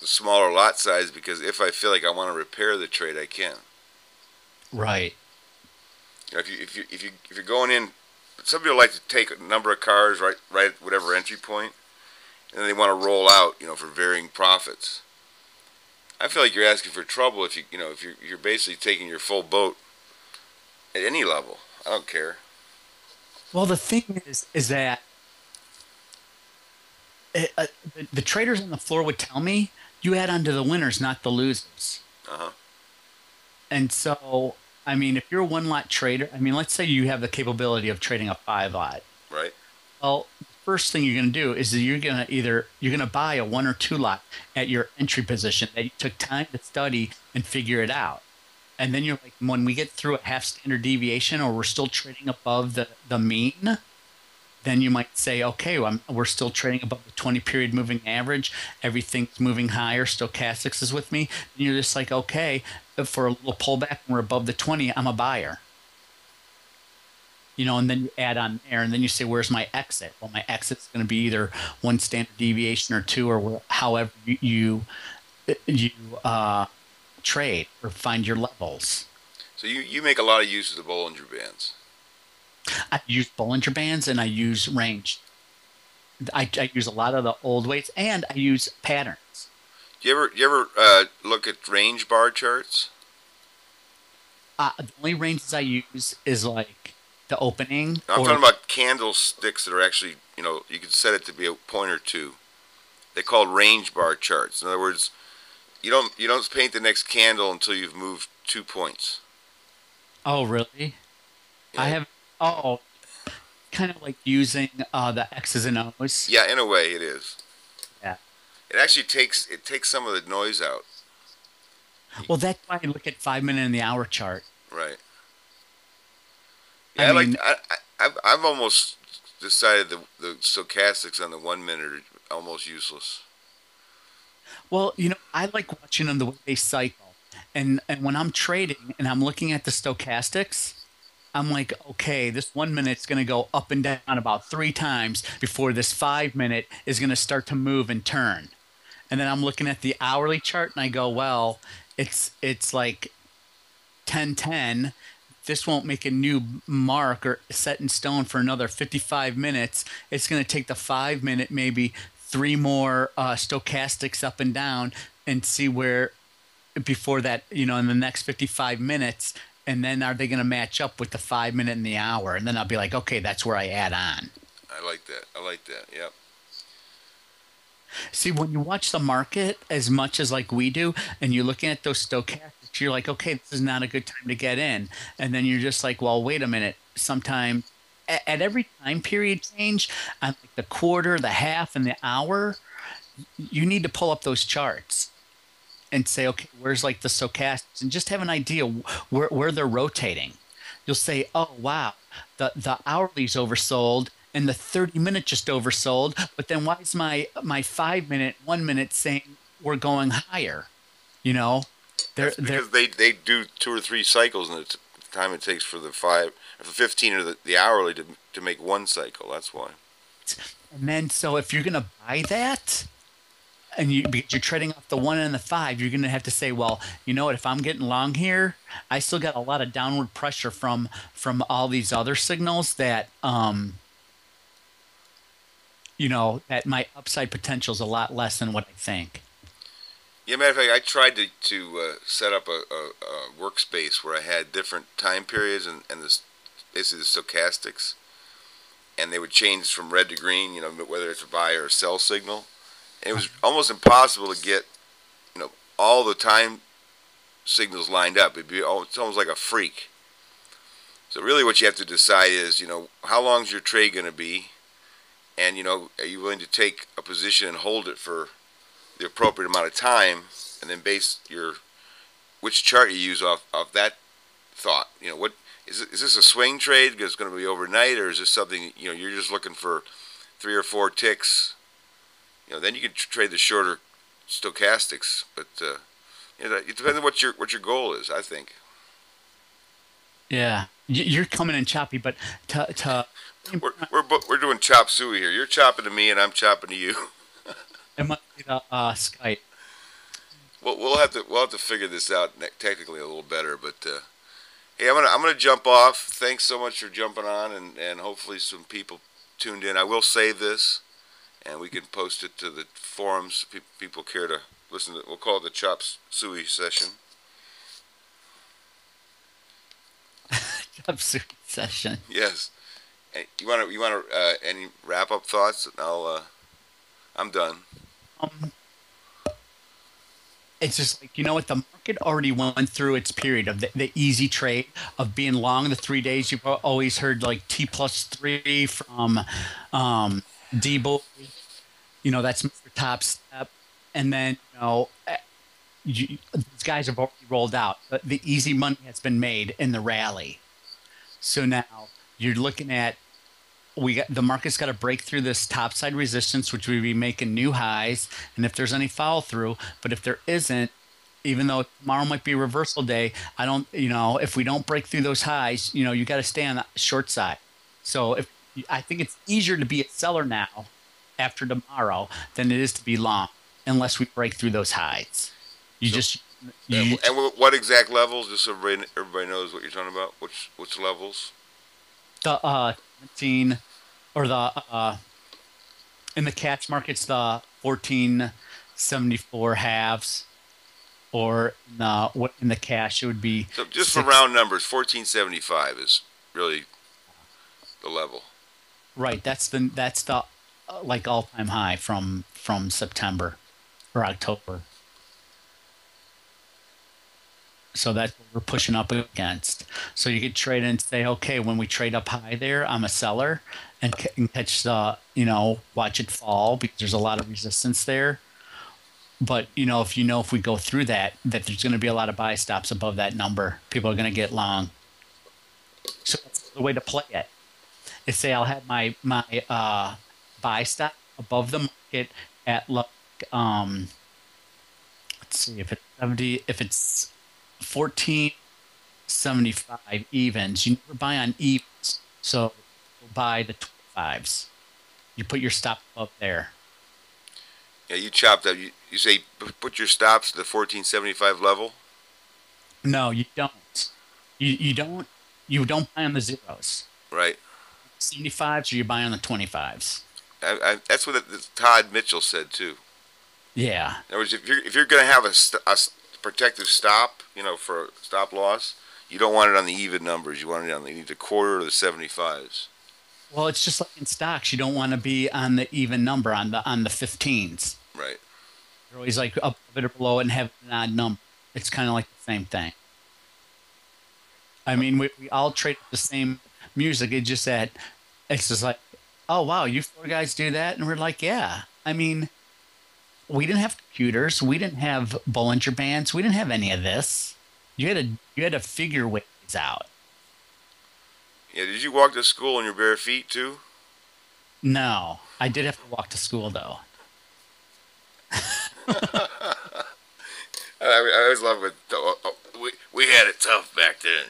smaller lot size because if I feel like I want to repair the trade, I can. Right. If you're going in, some people like to take a number of cars right at whatever entry point, and then they want to roll out, for varying profits. I feel like you're asking for trouble if you're basically taking your full boat at any level. I don't care. Well, the thing is that the traders on the floor would tell me you add on to the winners, not the losers. Uh-huh. And so, I mean, if you're a one lot trader, I mean, let's say you have the capability of trading a 5 lot. Right. Well, first thing you're going to do is you're going to buy a 1 or 2 lot at your entry position that you took time to study and figure it out. And then you're like, when we get through a half standard deviation or we're still trading above the mean, then you might say, okay, we're still trading above the 20 period moving average. Everything's moving higher. Stochastics is with me. And you're just like, okay, for a little pullback and we're above the 20, I'm a buyer. And then you add on there, and then you say, where's my exit? Well, my exit's going to be either 1 standard deviation or 2, or however you trade or find your levels. So you make a lot of use of the Bollinger Bands. I use Bollinger Bands, and I use range. I use a lot of the old weights, and I use patterns. Do you ever look at range bar charts? The only ranges I use is like the opening. I'm talking about candlesticks that are actually, you could set it to be a point or two. They're called range bar charts. In other words, you don't paint the next candle until you've moved 2 points. Oh, really? Yeah. I have. Oh, kind of like using the X's and O's. Yeah, in a way, it is. Yeah. It actually takes some of the noise out. Well, that's why I look at 5 minute and the hour chart. Right. Yeah, I've almost decided the stochastics on the 1 minute are almost useless. Well, I like watching them the way they cycle. And when I'm trading and I'm looking at the stochastics, I'm like, okay, this 1 minute's going to go up and down about 3 times before this 5 minute is going to start to move and turn. And then I'm looking at the hourly chart and I go, well, it's like 10:10. This won't make a new mark or set in stone for another 55 minutes. It's going to take the 5 minute, maybe 3 more stochastics up and down and see where before that, in the next 55 minutes. And then are they going to match up with the 5 minute and the hour? And then I'll be like, okay, that's where I add on. I like that. Yep. See, when you watch the market as much as like we do, and you're looking at those stochastics, you're like, okay, this is not a good time to get in. And then you're just like, well, wait a minute. Sometime at every time period change, on like the quarter, the half, and the hour, you need to pull up those charts and say, okay, where's like the stochastics, and just have an idea where they're rotating. You'll say, oh wow, the hourly's oversold and the 30 minute just oversold, but then why is my 5 minute, 1 minute saying we're going higher? Because they do 2 or 3 cycles in the time it takes for the 5 or the 15 or the hourly to make 1 cycle. That's why. And then so if you're gonna buy that, and because you're trading off the 1 and the 5, you're going to have to say, well, you know what? If I'm getting long here, I still got a lot of downward pressure from all these other signals that that my upside potential is a lot less than what I think. Yeah, matter of fact, I tried to set up a workspace where I had different time periods and basically the stochastics, and they would change from red to green, whether it's a buy or a sell signal. And it was almost impossible to get, all the time signals lined up. It's almost like a freak. So really what you have to decide is, how long is your trade going to be? And, are you willing to take a position and hold it for the appropriate amount of time, and then base which chart you use off that thought? What is this a swing trade because it's going to be overnight, or is this something, you're just looking for 3 or 4 ticks? Then you can trade the shorter stochastics, but it depends on what your goal is, I think. Yeah, you're coming in choppy, but we're doing chop suey here. You're chopping to me, and I'm chopping to you. It might be the Skype. Well, we'll have to figure this out technically a little better. But hey, I'm gonna jump off. Thanks so much for jumping on, and hopefully some people tuned in. I will save this, and we can post it to the forums. People care to listen to. We'll call it the Chop Suey session. Chop Suey session. Yes. You want any wrap up thoughts? I'm done. It's just like, what, the market already went through its period of the easy trade of being long the 3 days. You've always heard like T+3 from D-Boy. That's Mr. Top Step. And then, these guys have already rolled out. The easy money has been made in the rally. So now you're looking at, the market's got to break through this topside resistance, which would be making new highs, and if there's any follow through. But if there isn't, even though tomorrow might be a reversal day, if we don't break through those highs, you got to stay on the short side. So I think it's easier to be a seller now after tomorrow than it is to be long, unless we break through those highs. And what exact levels? Just so everybody knows what you're talking about. Which levels? The 17, or in the cash markets, the 1474 halves, or in the cash it would be. So just for round numbers, 1475 is really the level. Right. That's the like all-time high from September or October. So that's what we're pushing up against. So you could trade and say, okay, when we trade up high there, I'm a seller, and catch the, watch it fall because there's a lot of resistance there. But, if we go through that there's going to be a lot of buy stops above that number. People are going to get long. So that's the way to play it. Is say I'll have my buy stop above the market at like, let's see, if it's 70, if it's 1475 evens. You never buy on evens, so you'll buy the 25s. You put your stop up there. Yeah, you chopped up. You say put your stops to the 1475 level? No, you don't. You don't buy on the zeros. Right. 75s, or you buy on the 25s. That's what Todd Mitchell said too. Yeah. In other words, if you're going to have a protective stop, for stop loss, you don't want it on the even numbers. You want it on the quarter or the 75s. Well, it's just like in stocks. You don't want to be on the even number on the 15s. Right. You're always like up it or below it and have an odd number. It's kind of like the same thing. I mean, we all trade the same music. It's just that it's just like, oh wow, you four guys do that, and we're like, yeah. I mean, we didn't have computers. We didn't have Bollinger Bands. We didn't have any of this. You had to figure ways out. Yeah, did you walk to school on your bare feet too? No, I did have to walk to school though. I always love it. We had it tough back then,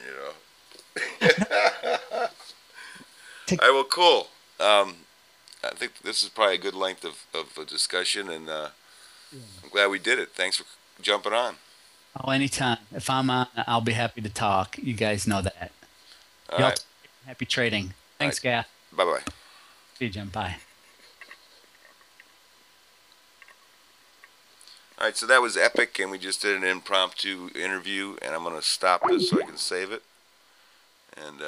All right, well, cool. I think this is probably a good length of a discussion, and I'm glad we did it. Thanks for jumping on. Oh, anytime. If I'm on, I'll be happy to talk. You guys know that. All right. Happy trading. Thanks, Gaff. Bye-bye. See you, Jim. Bye. All right, so that was Epik, and we just did an impromptu interview, and I'm going to stop this so I can save it. And